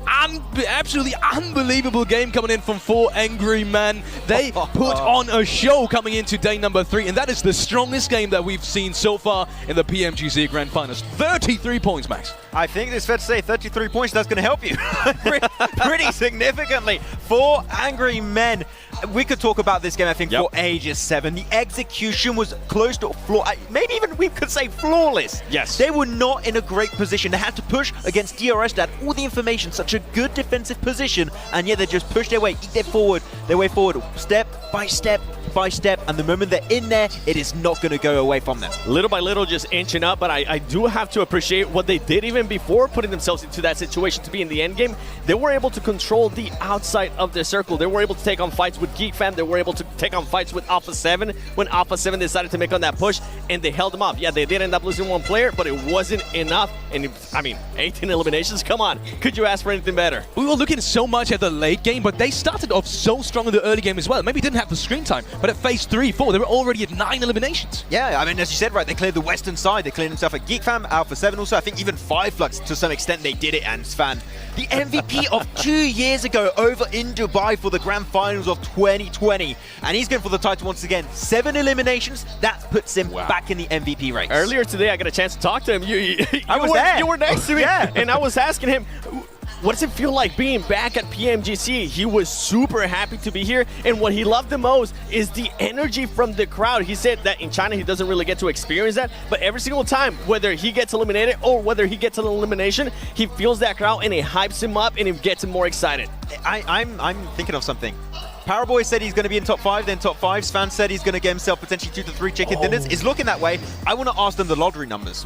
absolutely unbelievable game coming in from 4 Angry Men. They put on a show coming into day number 3, and that is the strongest game that we've seen so far in the PMGC Grand Finals. 33 points, Max. I think it's fair to say 33 points, that's going to help you pretty significantly. 4 Angry Men. We could talk about this game, I think, for ages, Seven. The execution was close to maybe even we could say flawless. Yes. They were not in a great position. They had to push against DRS that had all the information, such a good defensive position, and yet they just pushed their way forward, step by step by step, and the moment they're in there, it is not going to go away from them. Little by little, just inching up, but I do have to appreciate what they did even before putting themselves into that situation to be in the end game. They were able to control the outside of their circle. They were able to take on fights with Geek Fam. They were able to take on fights with Alpha 7 when Alpha 7 decided to make on that push, and they held them off. Yeah, they did end up losing 1 player, but it wasn't enough. And I mean, 18 eliminations, come on. Could you ask for anything better? We were looking so much at the late game, but they started off so strong in the early game as well. Maybe didn't have the screen time, but at phase 3, 4, they were already at 9 eliminations. Yeah, I mean, as you said, right, they cleared the western side. They cleared themselves at Geek Fam, Alpha 7 also. I think even 5 Flux, to some extent, they did it, and Svan. The MVP of 2 years ago over in Dubai for the Grand Finals of 2020. And he's going for the title once again. 7 eliminations, that puts him back in the MVP race. Earlier today, I got a chance to talk to him. You were next to me, yeah. And I was asking him, what does it feel like being back at PMGC? He was super happy to be here, and what he loved the most is the energy from the crowd. He said that in China he doesn't really get to experience that, but every single time, whether he gets eliminated or whether he gets an elimination, he feels that crowd and it hypes him up and it gets him more excited. I'm thinking of something. Powerboy said he's going to be in top 5, then top 5. Svan said he's going to get himself potentially 2 to 3 chicken dinners. It's looking that way. I want to ask them the lottery numbers.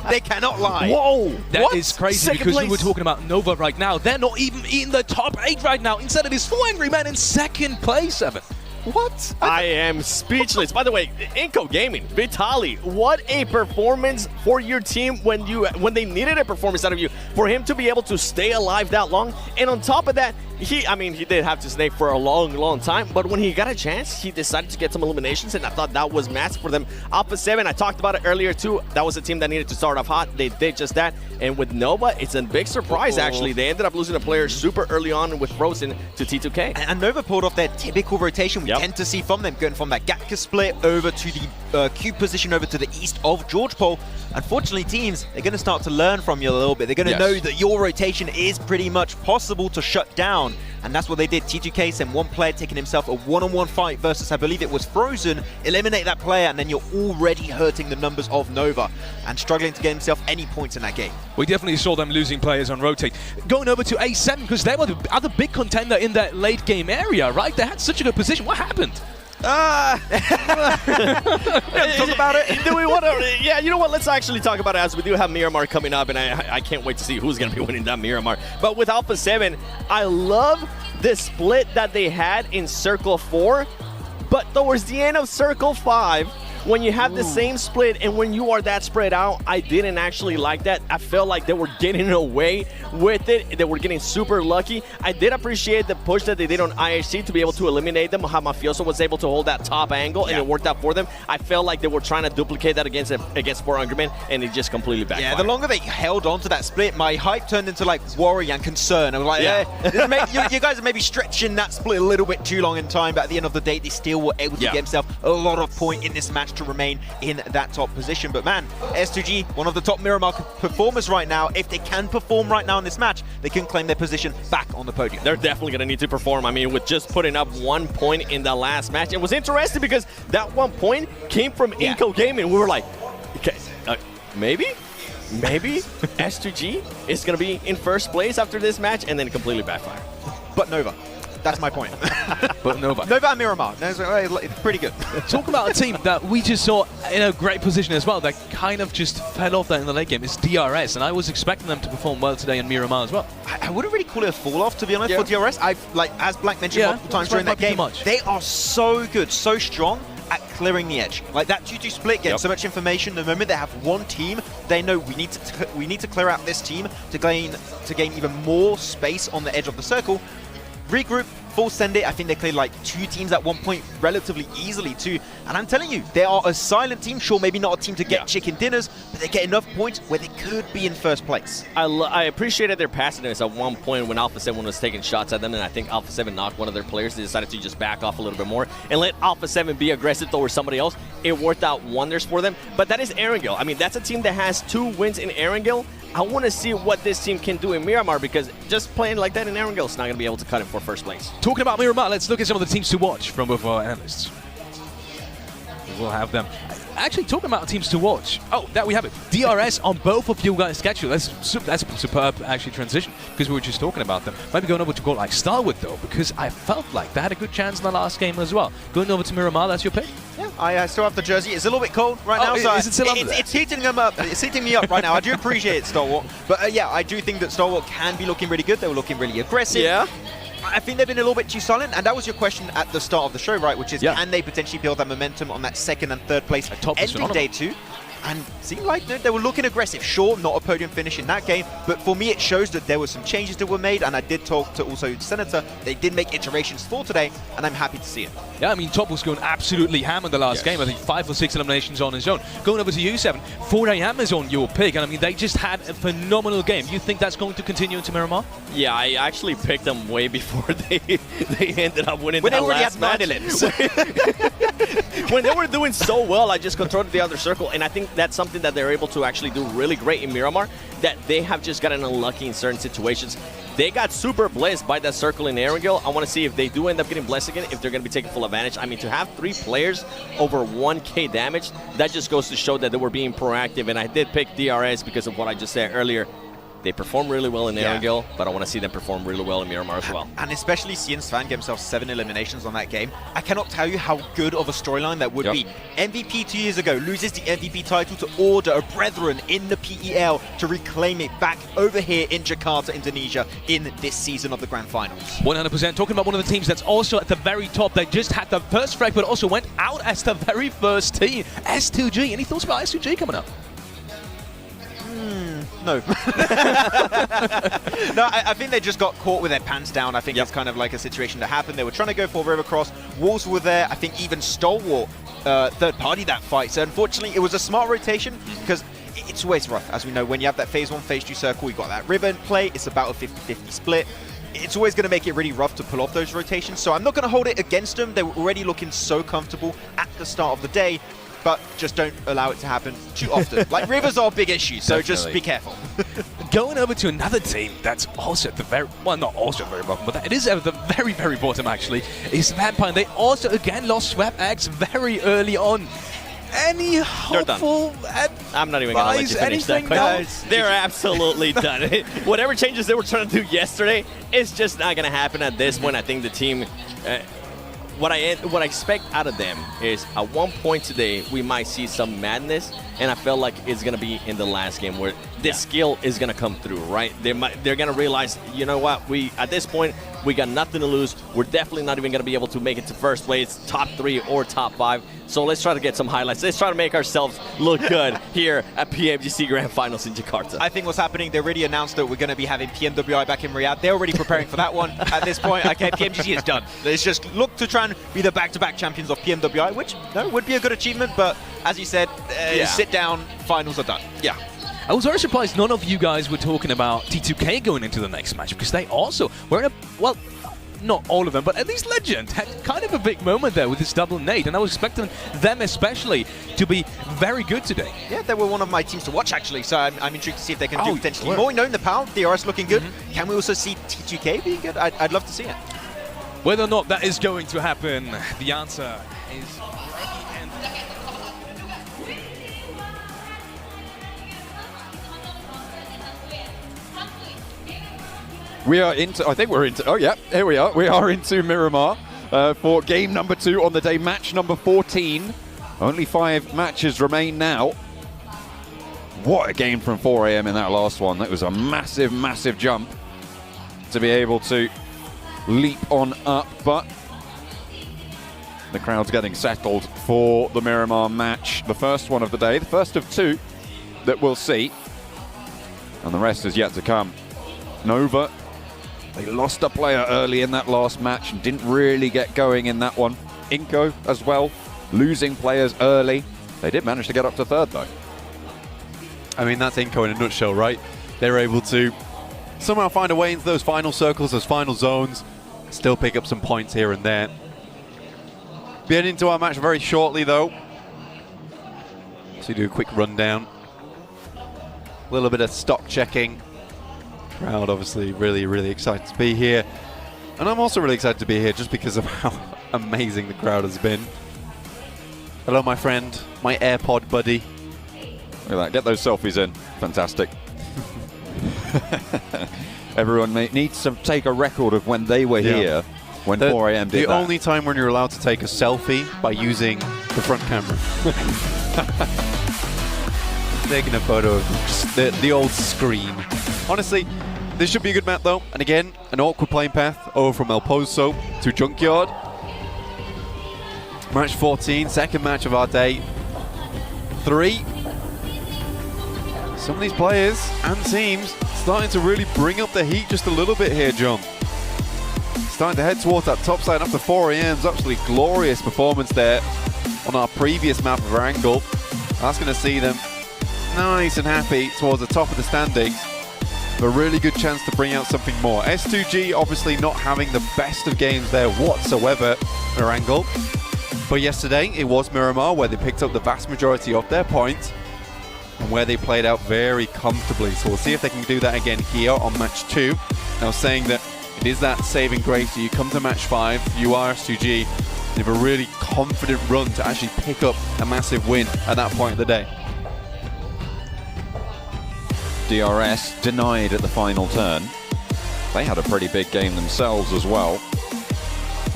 They cannot lie. Whoa! That is crazy. Second because place. we were talking about Nova right now. They're not even in the top 8 right now. Instead, it is 4 Angry Men in 2nd place, Evan. What? I am speechless. By the way, Inco Gaming, Vitali, what a performance for your team when they needed a performance out of you. For him to be able to stay alive that long, and on top of that, he did have to snake for a long time, but when he got a chance, he decided to get some eliminations, and I thought that was massive for them. Alpha 7, I talked about it earlier too. That was a team that needed to start off hot. They did just that, and with Nova, it's a big surprise actually. They ended up losing a player super early on with Frozen to T2K. And Nova pulled off their typical rotation we tend to see from them, going from that Gatka split over to the Cube position over to the east of George Pole. Unfortunately, teams, they're going to start to learn from you a little bit. They're going to know that your rotation is pretty much possible to shut down. And that's what they did. T2K sent 1 player taking himself a one-on-one fight versus, I believe it was Frozen. Eliminate that player, and then you're already hurting the numbers of Nova and struggling to get himself any points in that game. We definitely saw them losing players on rotate. Going over to A7, because they were the other big contender in that late game area, right? They had such a good position. What happened? Talk about it. Do we want to? Yeah, you know what? Let's actually talk about it, as we do have Miramar coming up, and I can't wait to see who's going to be winning that Miramar. But with Alpha 7, I love the split that they had in Circle 4, but towards the end of Circle 5, when you have the same split and when you are that spread out, I didn't actually like that. I felt like they were getting away with it. They were getting super lucky. I did appreciate the push that they did on IHC to be able to eliminate them. How Mafioso was able to hold that top angle, and it worked out for them. I felt like they were trying to duplicate that against 4 Angry Men, and it just completely backfired. Yeah, the longer they held on to that split, my hype turned into like worry and concern. I was like, you guys are maybe stretching that split a little bit too long in time, but at the end of the day, they still were able to get themselves a lot of point in this match to remain in that top position. But man, S2G, one of the top Miramar performers right now. If they can perform right now in this match, they can claim their position back on the podium. They're definitely going to need to perform. I mean, with just putting up 1 point in the last match, it was interesting because that 1 point came from Inco Gaming. We were like, okay, maybe S2G is going to be in first place after this match, and then completely backfire. But Nova. That's my point. But Nova. Nova and Miramar. It's pretty good. Talk about a team that we just saw in a great position as well that kind of just fell off that in the late game. It's DRS, and I was expecting them to perform well today in Miramar as well. I wouldn't really call it a fall-off, to be honest, for DRS. As Black mentioned multiple times during that game, they are so good, so strong at clearing the edge. Like that 2-2 split gets so much information. The moment they have one team, they know we need to clear out this team to gain even more space on the edge of the circle. Regroup, full send it. I think they cleared like 2 teams at one point relatively easily too. And I'm telling you, they are a silent team. Sure, maybe not a team to get chicken dinners, but they get enough points where they could be in first place. I appreciated their passiveness at one point when Alpha 7 was taking shots at them, and I think Alpha 7 knocked one of their players. They decided to just back off a little bit more and let Alpha 7 be aggressive towards somebody else. It worked out wonders for them. But that is Erangel. I mean, that's a team that has 2 wins in Erangel. I want to see what this team can do in Miramar, because just playing like that in Erangel is not going to be able to cut it for first place. Talking about Miramar, let's look at some of the teams to watch from both our analysts. We'll have them. Actually, talking about teams to watch. Oh, there we have it. DRS on both of you guys' schedule. That's a superb, actually, transition, because we were just talking about them. Maybe going over to go like Starwood, though, because I felt like they had a good chance in the last game as well. Going over to Miramar, that's your pick? Yeah, I still have the jersey. It's a little bit cold right now. So is it still under there? It's heating them up. It's heating me up right now. I do appreciate it, Stalwart. But yeah, I do think that Stalwart can be looking really good. They were looking really aggressive. Yeah. I think they've been a little bit too silent, and that was your question at the start of the show, right? Which is, can they potentially build that momentum on that second and third place ending day 2? And seemed like they were looking aggressive. Sure, not a podium finish in that game, but for me it shows that there were some changes that were made, and I did talk to also Senator. They did make iterations for today, and I'm happy to see it. Yeah, I mean, Top was going absolutely ham in the last game. I think 5 or 6 eliminations on his own. Going over to you, 7, 4 AM is on your pick, and I mean, they just had a phenomenal game. You think that's going to continue into Miramar? Yeah, I actually picked them way before they ended up winning when that they already last had 9 elims. When they were doing so well, I just controlled the other circle, and I think that's something that they're able to actually do really great in Miramar, that they have just gotten unlucky in certain situations. They got super blessed by that circle in Erangel. I want to see if they do end up getting blessed again, if they're going to be taking full advantage. I mean, to have 3 players over 1k damage, that just goes to show that they were being proactive, and I did pick DRS because of what I just said earlier. They perform really well in Erangel, but I want to see them perform really well in Miramar as well. And especially seeing Svan get himself 7 eliminations on that game, I cannot tell you how good of a storyline that would be. MVP 2 years ago loses the MVP title to Order of Brethren in the PEL to reclaim it back over here in Jakarta, Indonesia, in this season of the Grand Finals. 100%. Talking about one of the teams that's also at the very top. They just had the first frag, but also went out as the very first team. S2G. Any thoughts about S2G coming up? No. No, I think they just got caught with their pants down. I think it's kind of like a situation that happened. They were trying to go for Rivercross. Wolves were there. I think even Stalwart third party that fight. So unfortunately, it was a smart rotation because it's always rough. As we know, when you have that phase 1, phase 2 circle, you've got that river in play. It's about a 50-50 split. It's always going to make it really rough to pull off those rotations. So I'm not going to hold it against them. They were already looking so comfortable at the start of the day. But just don't allow it to happen too often. Like, rivers are a big issue, so just be careful. Going over to another team that's also at the very, well, not also at the very bottom, but it is at the very, very bottom, actually, is Vampire. They also, again, lost SwapX very early on. Any hopeful I'm not even going to let you finish that question. They're absolutely done. Whatever changes they were trying to do yesterday, it's just not going to happen at this point. I think the team... What I expect out of them is at one point today we might see some madness, and I feel like it's gonna be in the last game where this skill is gonna come through, right? They're gonna realize, you know what, at this point we got nothing to lose. We're definitely not even gonna be able to make it to first place, top 3 or top 5. So let's try to get some highlights. Let's try to make ourselves look good here at PMGC Grand Finals in Jakarta. I think what's happening, they already announced that we're going to be having PMWI back in Riyadh. They're already preparing for that one at this point. Okay, PMGC is done. Let's just look to try and be the back-to-back champions of PMWI, which would be a good achievement, but as you said, sit down, finals are done. Yeah. I was very surprised none of you guys were talking about T2K going into the next match, because they also were in a, well, not all of them, but at least Legend had kind of a big moment there with this double nade, and I was expecting them especially to be very good today. Yeah, they were one of my teams to watch, actually, so I'm intrigued to see if they can do potentially more. Knowing the power, DRS looking good. Can we also see T2K being good? I'd love to see it. Whether or not that is going to happen, the answer is... We are into, I think we're into, oh yeah, here we are. We are into Miramar for game number 2 on the day, match number 14. Only 5 matches remain now. What a game from 4 AM in that last one. That was a massive, massive jump to be able to leap on up, but the crowd's getting settled for the Miramar match. The first one of the day, the first of 2 that we'll see, and the rest is yet to come. Nova They lost a player early in that last match and didn't really get going in that one. Inco as well, losing players early. They did manage to get up to third though. I mean, that's Inco in a nutshell, right? They're able to somehow find a way into those final circles, those final zones, still pick up some points here and there. Getting into our match very shortly though. So do a quick rundown. A little bit of stock checking. Crowd obviously really excited to be here. And I'm also really excited to be here just because of how amazing the crowd has been. Hello my friend, my AirPod buddy. Look at that, get those selfies in. Fantastic. Everyone needs to take a record of when they were here when 4 a.m. did the that. only time when you're allowed to take a selfie by using the front camera. Taking a photo of just the old screen. Honestly, this should be a good map though. And again, an awkward playing path over from El Pozo to Junkyard. Match 14, second match of our day. 3. Some of these players and teams starting to really bring up the heat just a little bit here, John. Starting to head towards that top side after 4 a.m.'s absolutely glorious performance there on our previous map of Angle. That's going to see them nice and happy towards the top of the standings. A really good chance to bring out something more. S2G obviously not having the best of games there whatsoever, Angle. But yesterday it was Miramar where they picked up the vast majority of their points and where they played out very comfortably. So we'll see if they can do that again here on match 2. Now saying that it is that saving grace. So you come to match 5, you are S2G, and you have a really confident run to actually pick up a massive win at that point of the day. DRS denied at the final turn. They had a pretty big game themselves as well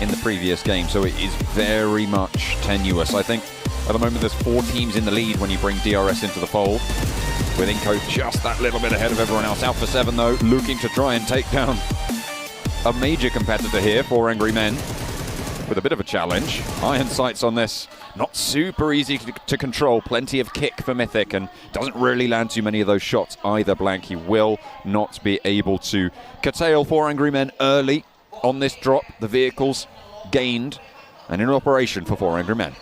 in the previous game, so it is very much tenuous. I think at the moment there's 4 teams in the lead when you bring DRS into the fold, with Inco just that little bit ahead of everyone else. Alpha 7 though, looking to try and take down a major competitor here for Angry Men with a bit of a challenge. Iron sights on this. Not super easy to control. Plenty of kick for Mythic and doesn't really land too many of those shots either. Blanky will not be able to curtail 4 Angry Men early on this drop. The vehicles gained and in operation for 4 Angry Men.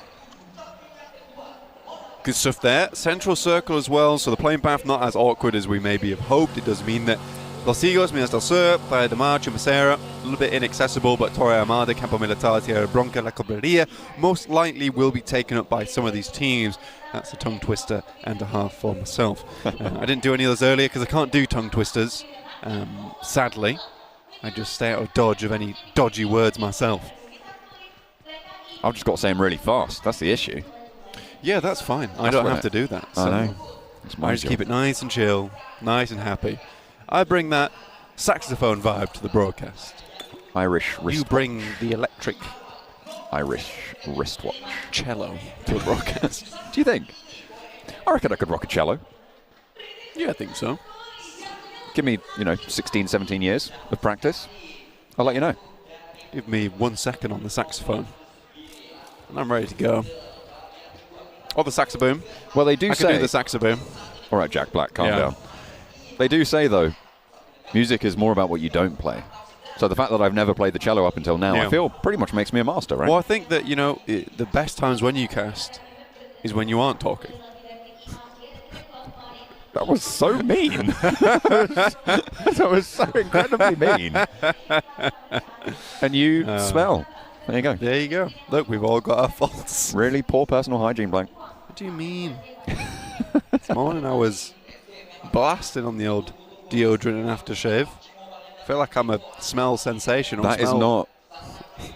Good stuff there. Central circle as well, so the playing path not as awkward as we maybe have hoped. It does mean that Los Higos, Minas del Sur, Playa de Marcha, Macera, a little bit inaccessible, but Torre Armada, Campo Militar, Tierra Bronca, La Cobreria most likely will be taken up by some of these teams. That's a tongue twister and a half for myself. I didn't do any of those earlier because I can't do tongue twisters, sadly. I just stay out of dodge of any dodgy words myself. I've just got to say them really fast. That's the issue. Yeah, that's fine. I don't have to do that. So I know. I just keep it nice and chill, nice and happy. I bring that saxophone vibe to the broadcast. Irish wristwatch. You bring the electric Irish wristwatch. cello to the broadcast. Do you think? I reckon I could rock a cello. Yeah, I think so. Give me, 16, 17 years of practice. I'll let you know. Give me 1 second on the saxophone, and I'm ready to go. Or the saxoboom. Well, they do I say... can do the saxoboom. All right, Jack Black, calm down. They do say, though, music is more about what you don't play. So the fact that I've never played the cello up until now, I feel pretty much makes me a master, right? Well, I think that, the best times when you cast is when you aren't talking. That was so mean. That was so incredibly mean. And you smell. There you go. There you go. Look, we've all got our faults. Really poor personal hygiene, Blank. What do you mean? This morning I was blasting on the old deodorant and aftershave. I feel like I'm a smell sensation. That is not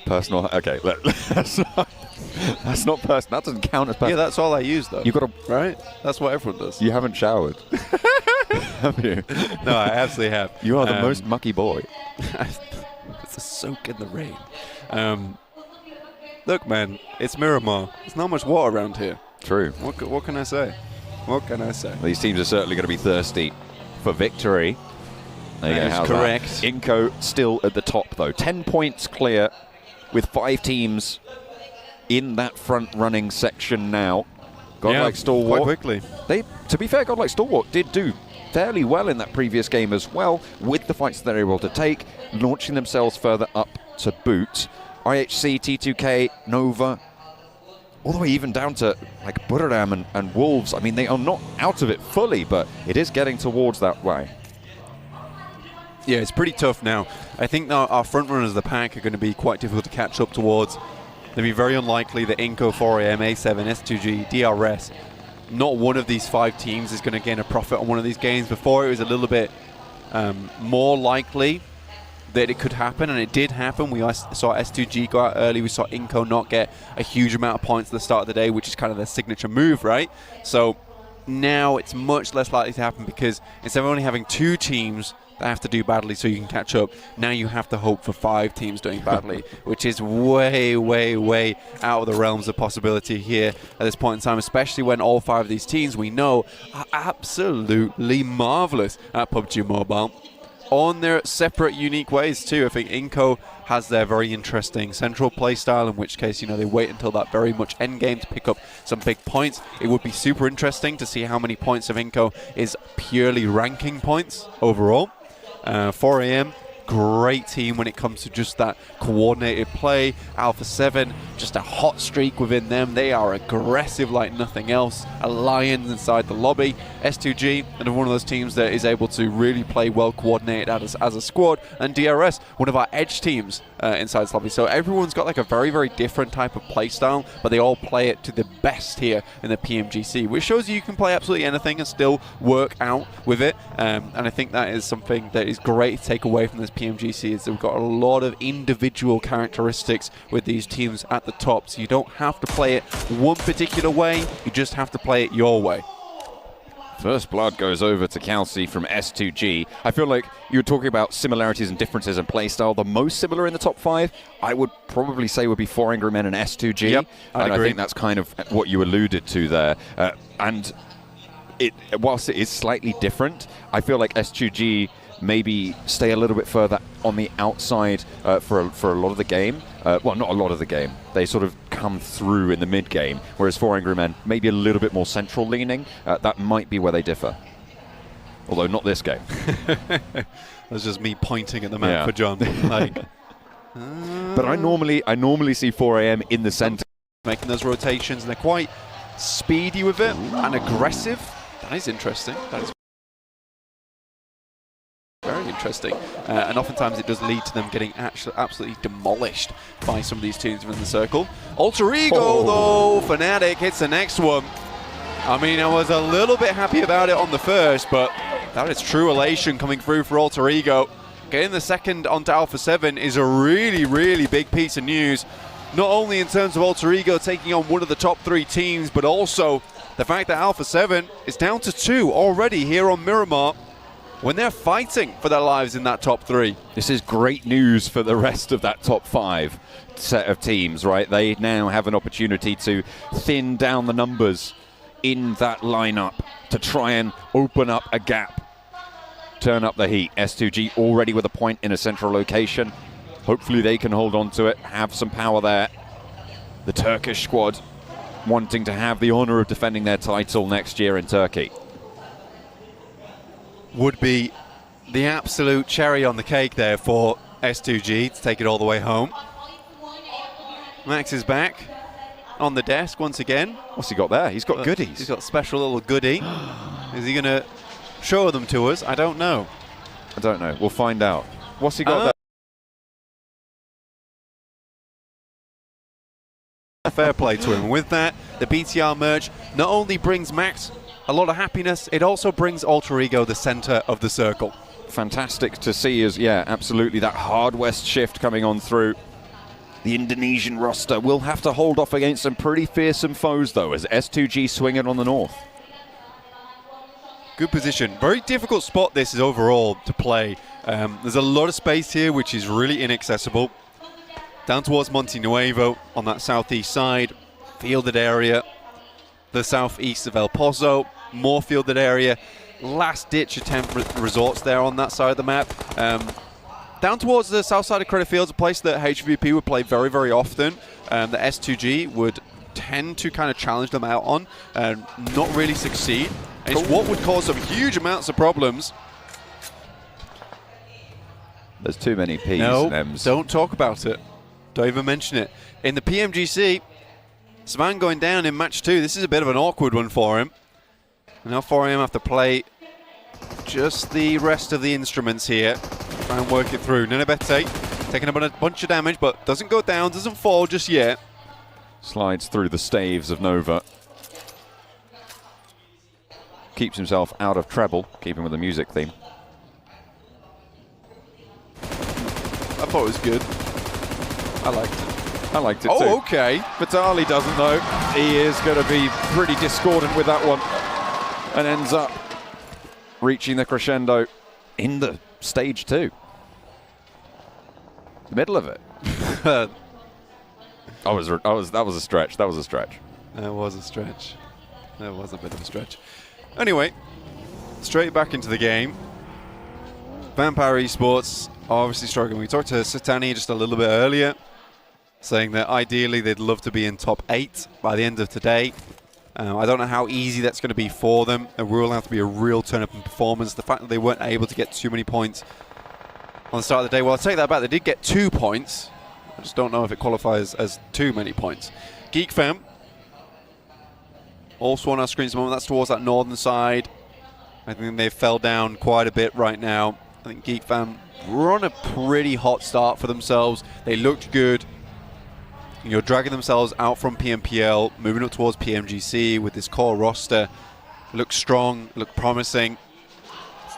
personal. Okay, that's not personal. That doesn't count as personal. Yeah, that's all I use, though. You've got to... Right? That's what everyone does. You haven't showered. Have you? No, I absolutely have. You are the most mucky boy. It's a soak in the rain. Look, man, it's Miramar. There's not much water around here. True. What can I say? What can I say? These teams are certainly going to be thirsty for victory. There you go. That is correct. Inco still at the top, though. 10 points clear with 5 teams in that front-running section now. Godlike Stalwart. Quite quickly. To be fair, Godlike Stalwart did do fairly well in that previous game as well, with the fights that they're able to take, launching themselves further up to boot. IHC, T2K, Nova, all the way even down to like Buradam and Wolves. I mean, they are not out of it fully, but it is getting towards that way. Yeah, it's pretty tough now. I think our front runners of the pack are going to be quite difficult to catch up towards. It'll be very unlikely that Inco, 4AM, A7, S2G, DRS, not one of these 5 teams is going to gain a profit on one of these games. Before, it was a little bit more likely that it could happen, and it did happen. We saw S2G go out early. We saw Inco not get a huge amount of points at the start of the day, which is kind of their signature move, right? So now it's much less likely to happen, because instead of only having 2 teams that have to do badly so you can catch up, now you have to hope for 5 teams doing badly, which is way, way, way out of the realms of possibility here at this point in time, especially when all 5 of these teams we know are absolutely marvelous at PubG Mobile on their separate, unique ways too. I think Inco has their very interesting central play style, in which case, you know, they wait until that very much end game to pick up some big points. It would be super interesting to see how many points of Inco is purely ranking points overall. 4AM, great team when it comes to just that coordinated play. Alpha 7, just a hot streak within them. They are aggressive like nothing else. A lion inside the lobby. S2G, and one of those teams that is able to really play well coordinated as a squad. And DRS, one of our edge teams inside this lobby. So everyone's got like a very, very different type of play style, but they all play it to the best here in the PMGC, which shows you can play absolutely anything and still work out with it. And I think that is something that is great to take away from this PMGC, is that we've got a lot of individual characteristics with these teams at the top. So you don't have to play it one particular way, you just have to play it your way. First blood goes over to Kelsey from S2G. I feel like you were talking about similarities and differences in playstyle. The most similar in the top 5, I would probably say, would be 4 Angry Men and S2G. Yep, and I think that's kind of what you alluded to there. And whilst it is slightly different, I feel like S2G maybe stay a little bit further on the outside for a lot of the game. Well, not a lot of the game. They sort of come through in the mid-game, whereas 4 Angry Men maybe a little bit more central leaning. That might be where they differ. Although not this game. That's just me pointing at the map for John. Like, but I normally see 4AM in the center. Making those rotations, and they're quite speedy with it and aggressive. That is interesting. That is very interesting, and oftentimes it does lead to them getting absolutely demolished by some of these teams within the circle. Alter Ego, though, Fnatic hits the next one. I mean, I was a little bit happy about it on the first, but that is true elation coming through for Alter Ego. Getting the second onto Alpha 7 is a really, really big piece of news, not only in terms of Alter Ego taking on one of the top 3 teams, but also the fact that Alpha 7 is down to 2 already here on Miramar, when they're fighting for their lives in that top 3. This is great news for the rest of that top 5 set of teams, right? They now have an opportunity to thin down the numbers in that lineup to try and open up a gap, turn up the heat. S2G already with a point in a central location. Hopefully they can hold on to it, have some power there. The Turkish squad wanting to have the honor of defending their title next year in Turkey. Would be the absolute cherry on the cake there for S2G to take it all the way home. Max is back on the desk once again. What's he got there? He's got goodies. He's got a special little goodie. Is he going to show them to us? I don't know. I don't know. We'll find out. What's he got there? Fair play to him. With that, the BTR merch not only brings Max a lot of happiness, it also brings Alter Ego the center of the circle. Fantastic to see as, yeah, absolutely, that hard west shift coming on through. The Indonesian roster will have to hold off against some pretty fearsome foes, though, as S2G swing it on the north. Good position. Very difficult spot this is overall to play. There's a lot of space here, which is really inaccessible. Down towards Monte Nuevo on that southeast side, fielded area. The southeast of El Pozo, more fielded area. Last-ditch attempt resorts there on that side of the map. Down towards the south side of Credit Fields, a place that HVP would play very, very often. The S2G would tend to kind of challenge them out on and not really succeed. And it's what would cause some huge amounts of problems. There's too many P's No, and M's. don't talk about it. Don't even mention it. In the PMGC, Svan going down in match 2. This is a bit of an awkward one for him. Now 4AM have to play just the rest of the instruments here. Try and work it through. Nenebete taking a bunch of damage, but doesn't go down, doesn't fall just yet. Slides through the staves of Nova. Keeps himself out of treble, keeping with the music theme. I thought it was good. I liked it. I liked it too. Oh, okay. Vitali doesn't know. He is going to be pretty discordant with that one. And ends up reaching the crescendo in the stage 2. The middle of it. That was a stretch. That was a stretch. That was a stretch. That was a bit of a stretch. Anyway, straight back into the game. Vampire Esports are obviously struggling. We talked to Satani just a little bit earlier, saying that ideally they'd love to be in top 8 by the end of today. I don't know how easy that's going to be for them. It will have to be a real turn-up in performance. The fact that they weren't able to get too many points on the start of the day, well, I'll take that back. They did get 2 points. I just don't know if it qualifies as too many points. Geek Fam, also on our screens at the moment. That's towards that northern side. I think they fell down quite a bit right now. I think Geek Fam were on a pretty hot start for themselves. They looked good. You're dragging themselves out from PMPL, moving up towards PMGC with this core roster. Look strong, look promising.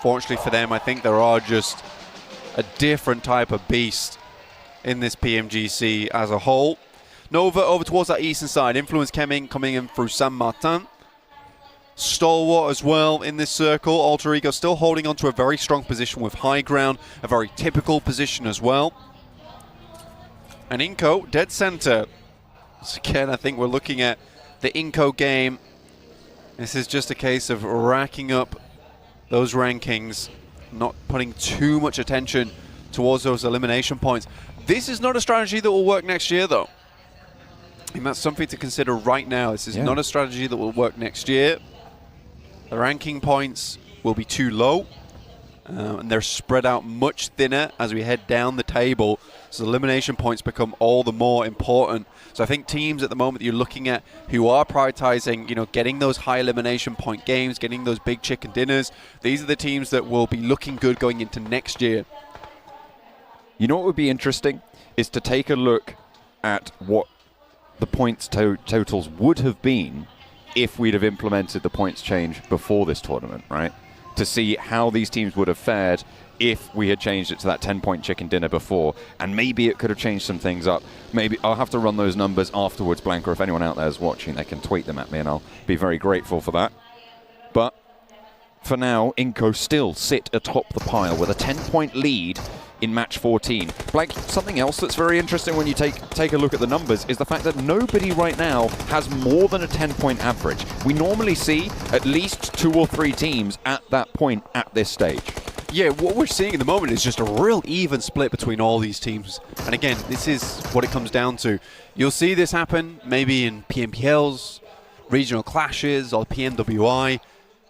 Fortunately for them, I think there are just a different type of beast in this PMGC as a whole. Nova over towards that eastern side. Influence coming in through San Martin. Stalwart as well in this circle. Alter Ego still holding on to a very strong position with high ground, a very typical position as well. And Inco, dead center. So again, I think we're looking at the Inco game. This is just a case of racking up those rankings, not putting too much attention towards those elimination points. This is not a strategy that will work next year, though. And that's something to consider right now. This is not a strategy that will work next year. The ranking points will be too low, and they're spread out much thinner as we head down the table. So elimination points become all the more important. So I think teams at the moment that you're looking at who are prioritizing, you know, getting those high elimination point games, getting those big chicken dinners, these are the teams that will be looking good going into next year. You know what would be interesting is to take a look at what the points totals would have been if we'd have implemented the points change before this tournament, right? To see how these teams would have fared if we had changed it to that 10-point chicken dinner before, and maybe it could have changed some things up. Maybe I'll have to run those numbers afterwards, Blanca. If anyone out there is watching, they can tweet them at me, and I'll be very grateful for that. But for now, Inco still sit atop the pile with a 10-point lead in match 14. Blank, something else that's very interesting when you take a look at the numbers is the fact that nobody right now has more than a 10-point average. We normally see at least 2 or 3 teams at that point at this stage. Yeah, what we're seeing at the moment is just a real even split between all these teams. And again, this is what it comes down to. You'll see this happen maybe in PMPLs, regional clashes, or PMWI.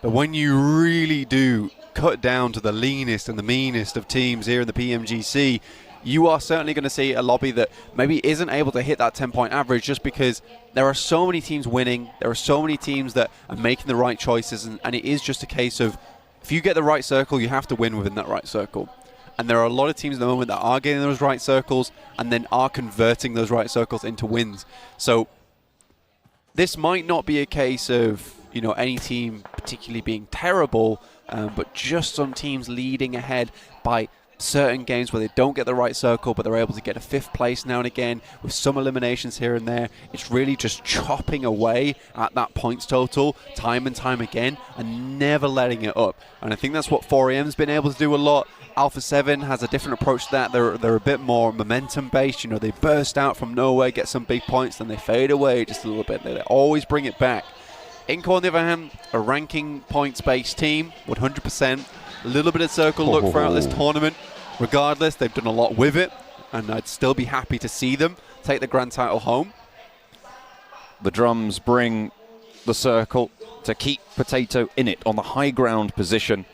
But when you really do cut down to the leanest and the meanest of teams here in the PMGC, you are certainly going to see a lobby that maybe isn't able to hit that 10-point average just because there are so many teams winning. There are so many teams that are making the right choices. And it is just a case of, if you get the right circle, you have to win within that right circle. And there are a lot of teams at the moment that are getting those right circles and then are converting those right circles into wins. So this might not be a case of, you know, any team particularly being terrible, but just some teams leading ahead by certain games where they don't get the right circle, but they're able to get a 5th place now and again with some eliminations here and there. It's really just chopping away at that points total time and time again and never letting it up. And I think that's what 4AM's been able to do a lot. Alpha 7 has a different approach to that. They're a bit more momentum based. You know, they burst out from nowhere, get some big points, then they fade away just a little bit. They always bring it back. Inco, on the other hand, a ranking points-based team, 100%. A little bit of circle look throughout this tournament. Regardless, they've done a lot with it, and I'd still be happy to see them take the grand title home. The drums bring the circle to keep Potato in it on the high ground position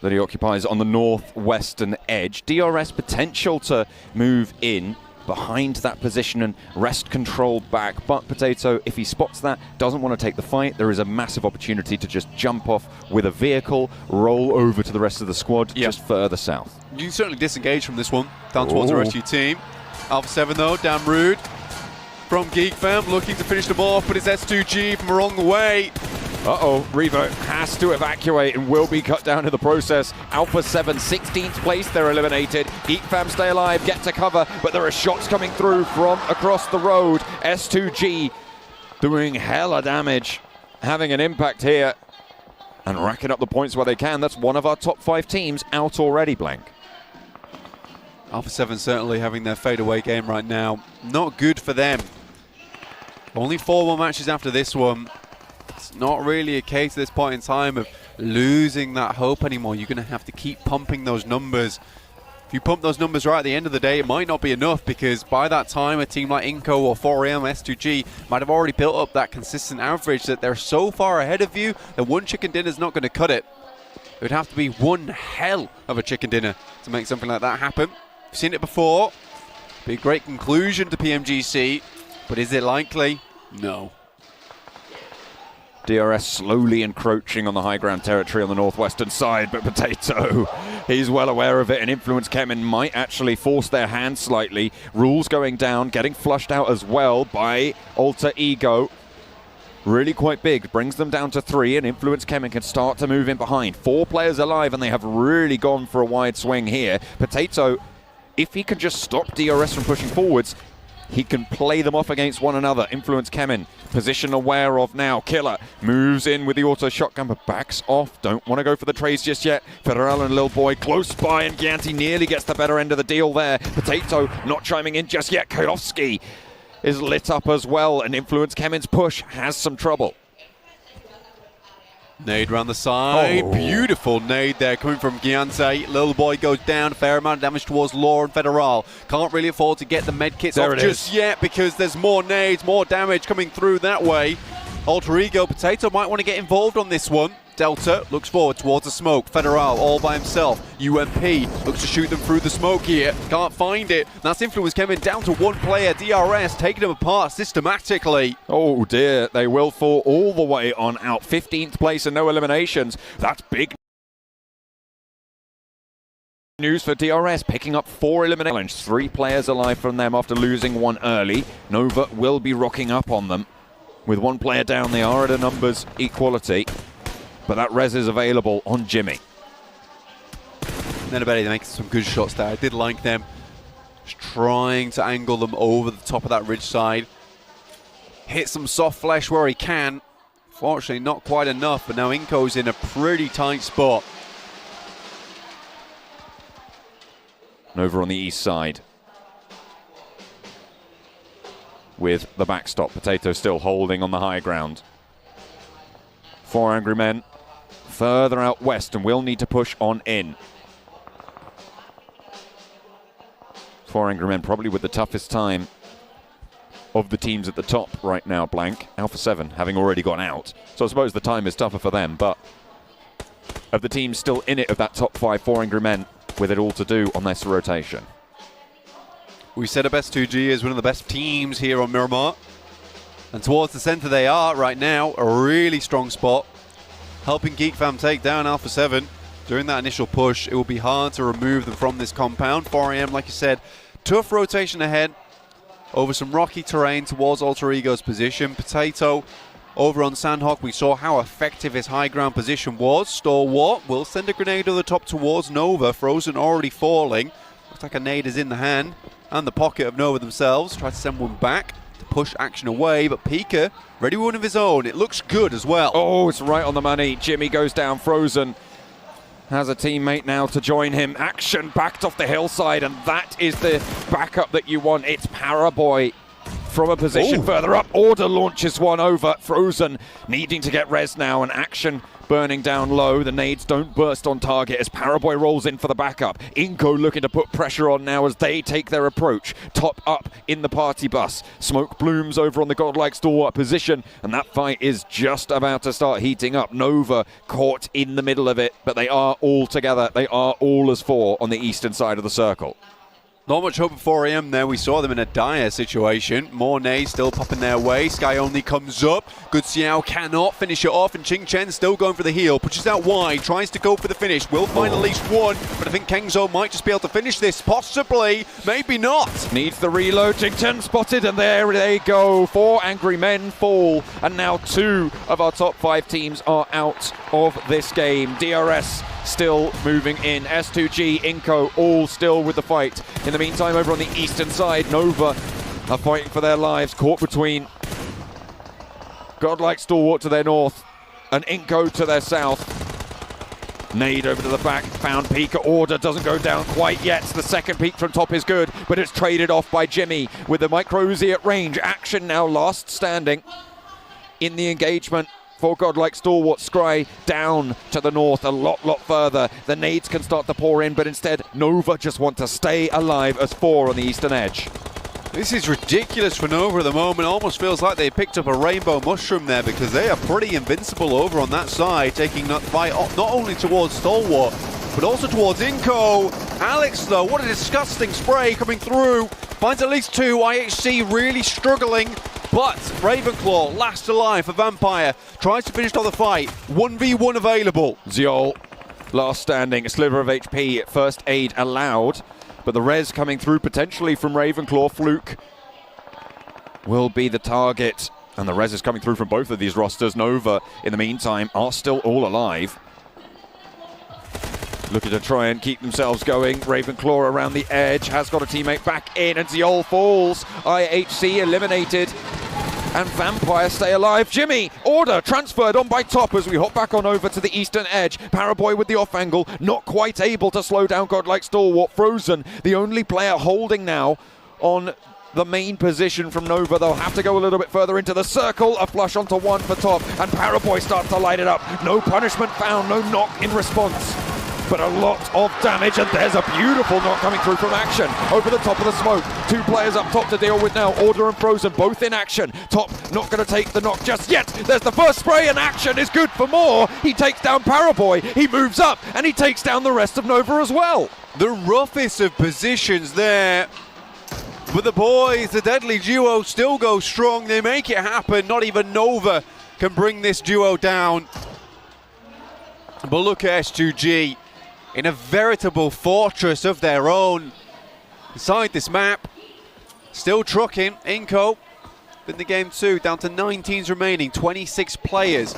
that he occupies on the northwestern edge. DRS potential to move in behind that position and wrest control back, but Potato, if he spots that, doesn't want to take the fight, there is a massive opportunity to just jump off with a vehicle, roll over to the rest of the squad just further south. You can certainly disengage from this one, down towards the rest of your team. Alpha 7 though, damn rude. From Geek Fam, looking to finish them off, but it's S2G from along the way. Uh-oh, Revo has to evacuate and will be cut down in the process. Alpha 7, 16th place, they're eliminated. Geek Fam stay alive, get to cover, but there are shots coming through from across the road. S2G doing hella damage, having an impact here and racking up the points where they can. That's one of our top 5 teams out already, Blank. Alpha 7 certainly having their fadeaway game right now. Not good for them. Only 4 more matches after this one. It's not really a case at this point in time of losing that hope anymore. You're going to have to keep pumping those numbers. If you pump those numbers right at the end of the day, it might not be enough, because by that time a team like Inco or 4AM, S2G might have already built up that consistent average that they're so far ahead of you that one chicken dinner is not going to cut it. It would have to be one hell of a chicken dinner to make something like that happen. We've seen it before. Be a great conclusion to PMGC, but is it likely? No. DRS slowly encroaching on the high ground territory on the northwestern side, but Potato, he's well aware of it, and Influence Kemen might actually force their hand slightly. Rules going down, getting flushed out as well by Alter Ego. Really quite big, brings them down to 3, and Influence Kemen can start to move in behind. 4 players alive, and they have really gone for a wide swing here. Potato, if he can just stop DRS from pushing forwards, he can play them off against one another. Influence Kemen, position aware of now. Killer moves in with the auto shotgun, but backs off. Don't want to go for the trades just yet. Federal and Lil Boy close by, and Gianti nearly gets the better end of the deal there. Potato not chiming in just yet. Kailovsky is lit up as well, and Influence Kemen's push has some trouble. Nade around the side. Oh. Beautiful nade there coming from Giante. Little Boy goes down. Fair amount of damage towards Law and Federal. Can't really afford to get the med kits off just yet, because there's more nades, more damage coming through that way. Alter Ego, Potato might want to get involved on this one. Delta looks forward towards the smoke. Federal all by himself. UMP looks to shoot them through the smoke here. Can't find it. That's Influence coming down to 1 player. DRS taking them apart systematically. Oh dear, they will fall all the way on out. 15th place and no eliminations. That's big news for DRS, picking up 4 eliminations. 3 players alive from them after losing 1 early. Nova will be rocking up on them. With 1 player down, they are at a numbers equality. But that res is available on Jimmy. Then about they make some good shots there. I did like them. Just trying to angle them over the top of that ridge side. Hit some soft flesh where he can. Fortunately, not quite enough, but now Inco's in a pretty tight spot. Over on the east side. With the backstop, Potato still holding on the high ground. 4 angry men further out west, and will need to push on in. 4 angry men probably with the toughest time of the teams at the top right now, Blank. Alpha 7 having already gone out, so I suppose the time is tougher for them, but of the teams still in it, of that top 5, 4 angry men with it all to do on this rotation. We said S2G is one of the best teams here on Miramar. And towards the center they are right now, a really strong spot. Helping Geek Fam take down Alpha 7. During that initial push, it will be hard to remove them from this compound. 4AM, like you said, tough rotation ahead over some rocky terrain towards Alter Ego's position. Potato over on Sandhawk, we saw how effective his high ground position was. Stalwart will send a grenade over the top towards Nova. Frozen already falling. Looks like a nade is in the hand and the pocket of Nova themselves. Try to send one back to push action away, but Pika ready with one of his own. It looks good as well. Oh, it's right on the money. Jimmy goes down. Frozen has a teammate now to join him. Action backed off the hillside, and that is the backup that you want. It's Paraboy from a position further up. Order launches one over. Frozen needing to get res now, and Action burning down low. The nades don't burst on target as Paraboy rolls in for the backup. Inco looking to put pressure on now as they take their approach. Top up in the party bus. Smoke blooms over on the godlike stalwart position, and that fight is just about to start heating up. Nova caught in the middle of it, but they are all together. They are all as four on the eastern side of the circle. Not much hope at 4 a.m. there. We saw them in a dire situation. More nades still popping their way. Sky only comes up. Good Xiao cannot finish it off, and Ching Chen still going for the heal. Pushes out wide, tries to go for the finish. Will find at least one, but I think Kengzo might just be able to finish this. Possibly, maybe not. Needs the reload. Ching Chen spotted, and there they go. 4 angry men fall, and now 2 of our top 5 teams are out of this game. DRS still moving in. S2G, Inco, all still with the fight. In the meantime, over on the eastern side, Nova are fighting for their lives, caught between godlike stalwart to their north and Inco to their south. Nade over to the back, found peek at Order, doesn't go down quite yet. The second peek from top is good, but it's traded off by Jimmy with the micro Uzi at range. Action now last standing in the engagement for godlike stalwart. Scry down to the north a lot further. The nades can start to pour in, but instead Nova just want to stay alive as 4 on the eastern edge. This is ridiculous for Nova at the moment. Almost feels like they picked up a rainbow mushroom there, because they are pretty invincible over on that side, taking that fight not only towards Stalwart, but also towards Inco. Alex, though, what a disgusting spray coming through. Finds at least 2. IHC really struggling, but Ravenclaw, last alive for Vampire, tries to finish off the fight. 1v1 available. Ziol, last standing, a sliver of HP, first aid allowed, but the res coming through potentially from Ravenclaw. Fluke will be the target, and the res is coming through from both of these rosters. Nova, in the meantime, are still all alive. Looking to try and keep themselves going. Ravenclaw around the edge, has got a teammate back in, and Ziol falls. IHC eliminated, and Vampire stay alive. Jimmy, Order transferred on by top as we hop back on over to the eastern edge. Paraboy with the off angle, not quite able to slow down godlike stalwart. Frozen, the only player holding now on the main position from Nova. They'll have to go a little bit further into the circle. A flush onto one for top, and Paraboy starts to light it up. No punishment found, no knock in response, but a lot of damage, and there's a beautiful knock coming through from Action over the top of the smoke. 2 players up top to deal with now. Order and Frozen both in action. Top not going to take the knock just yet. There's the first spray, and Action is good for more. He takes down Paraboy, he moves up, and he takes down the rest of Nova as well. The roughest of positions there, but the boys, the deadly duo, still go strong. They make it happen. Not even Nova can bring this duo down. But look at S2G in a veritable fortress of their own inside this map. Still trucking. Inco in the game too, down to 9 teams remaining, 26 players.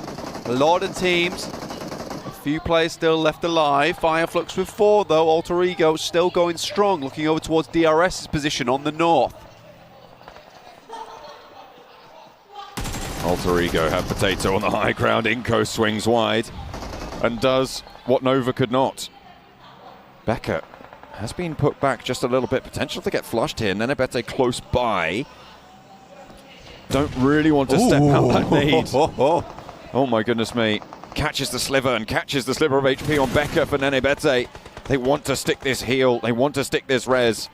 A lot of teams, a few players still left alive. Fireflux with 4 though. Alter Ego still going strong, looking over towards DRS's position on the north. Alter Ego have Potato on the high ground. Inco swings wide and does what Nova could not. Becker has been put back just a little bit. Potential to get flushed here. Nenebete close by. Don't really want to step out that nade. Oh my goodness me. Catches the sliver and catches the sliver of HP on Becker for Nenebete. They want to stick this heal. They want to stick this res.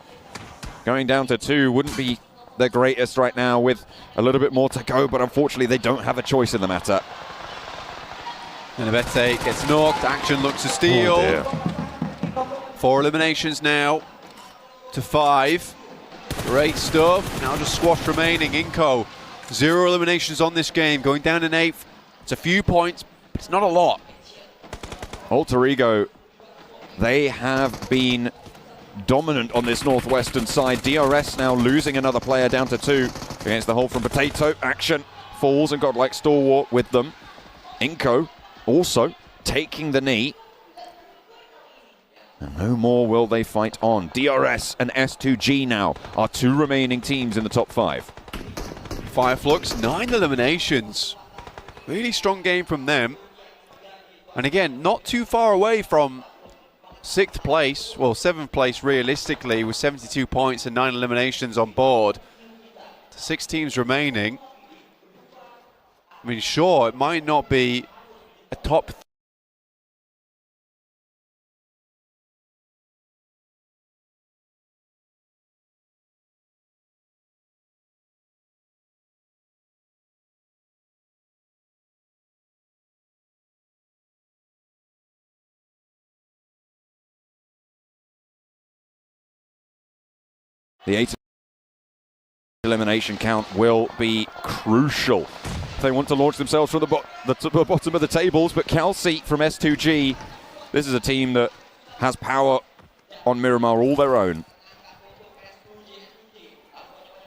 Going down to 2 wouldn't be the greatest right now with a little bit more to go, but unfortunately they don't have a choice in the matter. Nenebete gets knocked. Action looks to steal. Oh 4 eliminations now to 5. Great stuff. Now just squash remaining. Inco, 0 eliminations on this game. Going down in 8th. It's a few points, but it's not a lot. Alter Ego, they have been dominant on this northwestern side. DRS now losing another player down to 2 against the hold from Potato. Action falls and godlike stalwart with them. Inco also taking the knee. And no more will they fight on. DRS and S2G now are 2 remaining teams in the top 5. Fireflux, 9 eliminations. Really strong game from them. And again, not too far away from 6th place, well 7th place realistically, with 72 points and 9 eliminations on board. 6 teams remaining. I mean, sure, it might not be a top. The 8 elimination count will be crucial if they want to launch themselves from the bottom of the tables. But Kelsey from S2G, this is a team that has power on Miramar all their own.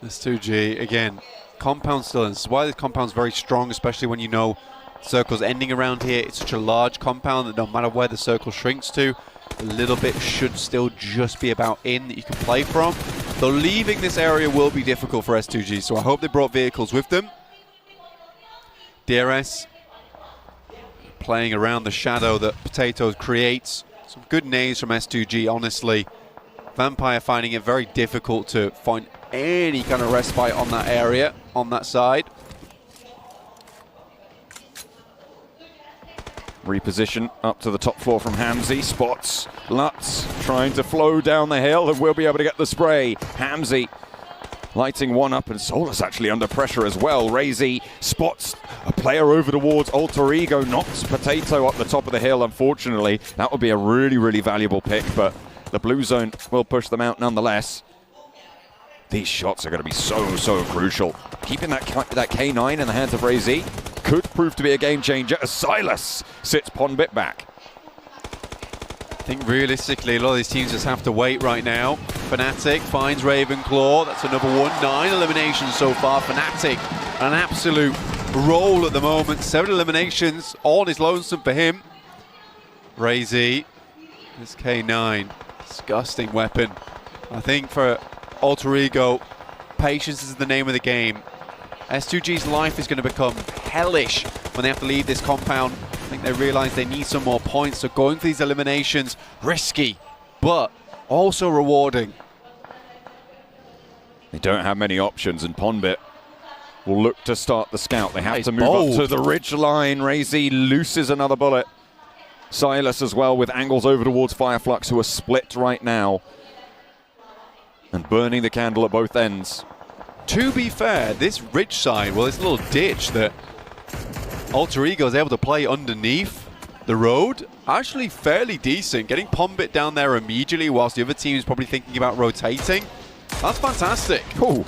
S2G, again, compound still, and this is why this compound's very strong, especially when you know circles ending around here. It's such a large compound that no matter where the circle shrinks to, a little bit should still just be about in that you can play from. Though leaving this area will be difficult for S2G, so I hope they brought vehicles with them. DRS playing around the shadow that Potatoes creates. Some good nades from S2G, honestly. Vampire finding it very difficult to find any kind of respite on that area, on that side. Reposition up to the top floor from Hamzy. Spots Lutz trying to flow down the hill and will be able to get the spray. Hamzy lighting one up, and Solus actually under pressure as well. Razy spots a player over towards Alter Ego, knocks Potato up the top of the hill. Unfortunately, that would be a really, really valuable pick, but the blue zone will push them out nonetheless. These shots are going to be so crucial. Keeping that K9 in the hands of Razy could prove to be a game changer as Silas sits Ponbit back. I think realistically, a lot of these teams just have to wait right now. Fnatic finds Ravenclaw. That's another one. 9 eliminations so far. Fnatic, an absolute roll at the moment. 7 eliminations, all is lonesome for him. Razy, this K9, disgusting weapon. I think for Alter Ego, patience is the name of the game. S2G's life is going to become hellish when they have to leave this compound. I think they realize they need some more points, so going for these eliminations, risky, but also rewarding. They don't have many options, and Ponbit will look to start the scout. They have to move up to the ridge line. Razy looses another bullet. Silas as well with angles over towards Fireflux, who are split right now and burning the candle at both ends. To be fair, this ridge side, well, this little ditch that Alter Ego is able to play underneath the road, actually fairly decent. Getting Ponbit down there immediately whilst the other team is probably thinking about rotating. That's fantastic. Oh,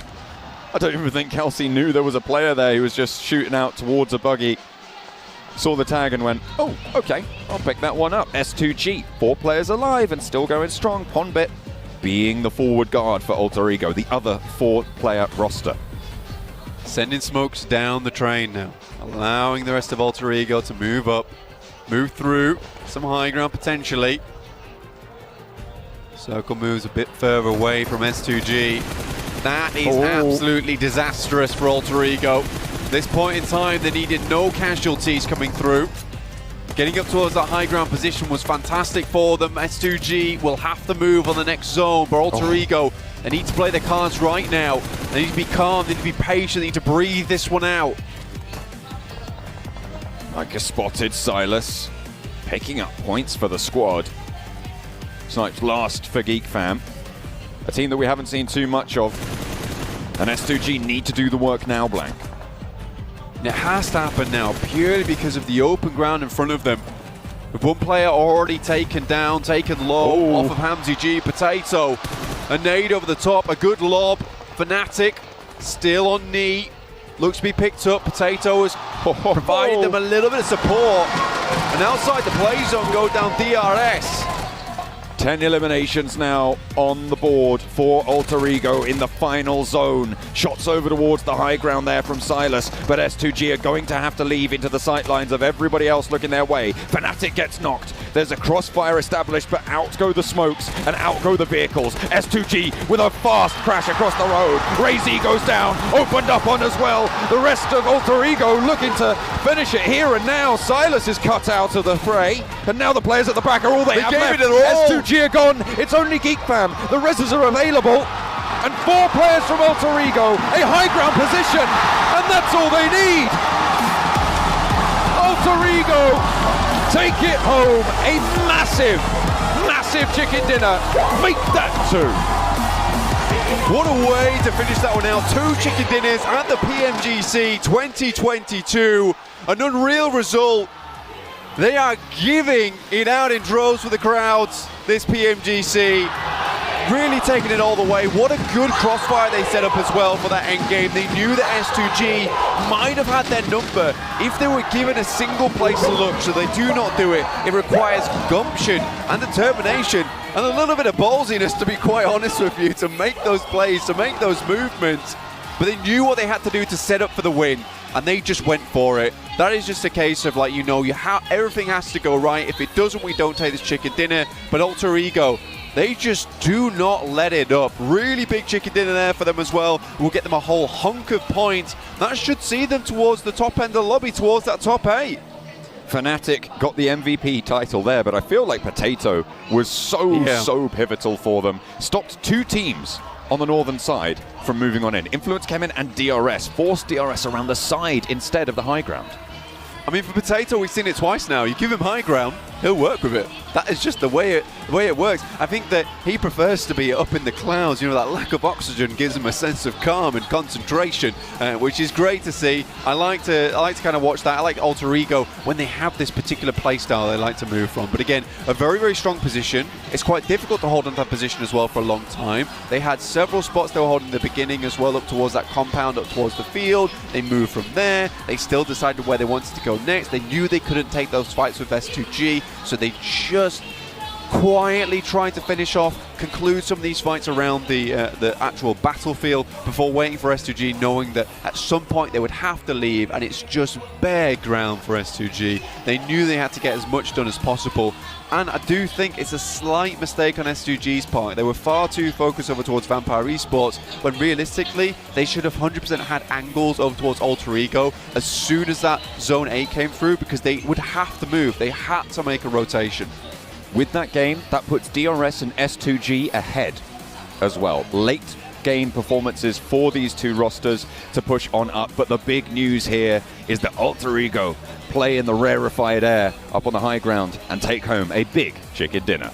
I don't even think Kelsey knew there was a player there. He was just shooting out towards a buggy. Saw the tag and went, oh, okay, I'll pick that one up. S2G, 4 players alive and still going strong. Ponbit being the forward guard for Alter Ego, the other 4-player roster. Sending smokes down the train now, allowing the rest of Alter Ego to move up, move through, some high ground potentially. Circle moves a bit further away from S2G. That is absolutely disastrous for Alter Ego. At this point in time, they needed no casualties coming through. Getting up towards that high ground position was fantastic for them. S2G will have to move on the next zone, but Alter Ego, they need to play their cards right now. They need to be calm, they need to be patient, they need to breathe this one out. Like a spotted Silas, picking up points for the squad. Snipes last for Geek Fam, a team that we haven't seen too much of. And S2G need to do the work now, Blank. It has to happen now, purely because of the open ground in front of them. With one player already taken down, taken low off of Hamzy G. Potato, a nade over the top, a good lob. Fnatic still on knee, looks to be picked up. Potato has provided them a little bit of support. And outside the play zone go down DRS. 10 eliminations now on the board for Alter Ego in the final zone. Shots over towards the high ground there from Silas, but S2G are going to have to leave into the sightlines of everybody else looking their way. Fnatic gets knocked. There's a crossfire established, but out go the smokes and out go the vehicles. S2G with a fast crash across the road. Razy goes down, opened up on as well. The rest of Alter Ego looking to finish it here and now. Silas is cut out of the fray, and now the players at the back are all they have left. S2G are gone. It's only Geek Fam. The reses are available. and 4 players from Alter Ego, a high ground position, and that's all they need. Alter Ego take it home, a massive, massive chicken dinner. Make that 2. What a way to finish that one out. 2 chicken dinners at the PMGC 2022. An unreal result. They are giving it out in droves for the crowds, this PMGC. Really taking it all the way. What a good crossfire they set up as well for that end game. They knew that S2G might have had their number if they were given a single place to look, so they do not do it. It requires gumption and determination and a little bit of ballsiness, to be quite honest with you, to make those plays, to make those movements. But they knew what they had to do to set up for the win, and they just went for it. That is just a case of, like, everything has to go right. If it doesn't, we don't take this chicken dinner. But Alter Ego, they just do not let it up. Really big chicken dinner there for them as well. We'll get them a whole hunk of points. That should see them towards the top end of the lobby, towards that top 8. Fnatic got the MVP title there, but I feel like Potato was so pivotal for them. Stopped 2 teams on the northern side from moving on in. Influence came in and DRS, forced DRS around the side instead of the high ground. I mean, for Potato, we've seen it twice now. You give him high ground, he'll work with it. That is just the way it works. I think that he prefers to be up in the clouds. That lack of oxygen gives him a sense of calm and concentration, which is great to see. I like to kind of watch that. I like Alter Ego when they have this particular play style they like to move from. But again, a very, very strong position. It's quite difficult to hold on to that position as well for a long time. They had several spots they were holding in the beginning as well, up towards that compound, up towards the field. They moved from there. They still decided where they wanted to go next. They knew they couldn't take those fights with S2G, so they just quietly tried to finish off, conclude some of these fights around the actual battlefield before waiting for S2G, knowing that at some point they would have to leave, and it's just bare ground for S2G. They knew they had to get as much done as possible, and I do think it's a slight mistake on S2G's part. They were far too focused over towards Vampire Esports, when realistically they should have 100% had angles over towards Alter Ego as soon as that Zone 8 came through, because they would have to move. They had to make a rotation. With that game, that puts DRS and S2G ahead as well. Late game performances for these 2 rosters to push on up, but the big news here is that Alter Ego play in the rarefied air up on the high ground and take home a big chicken dinner.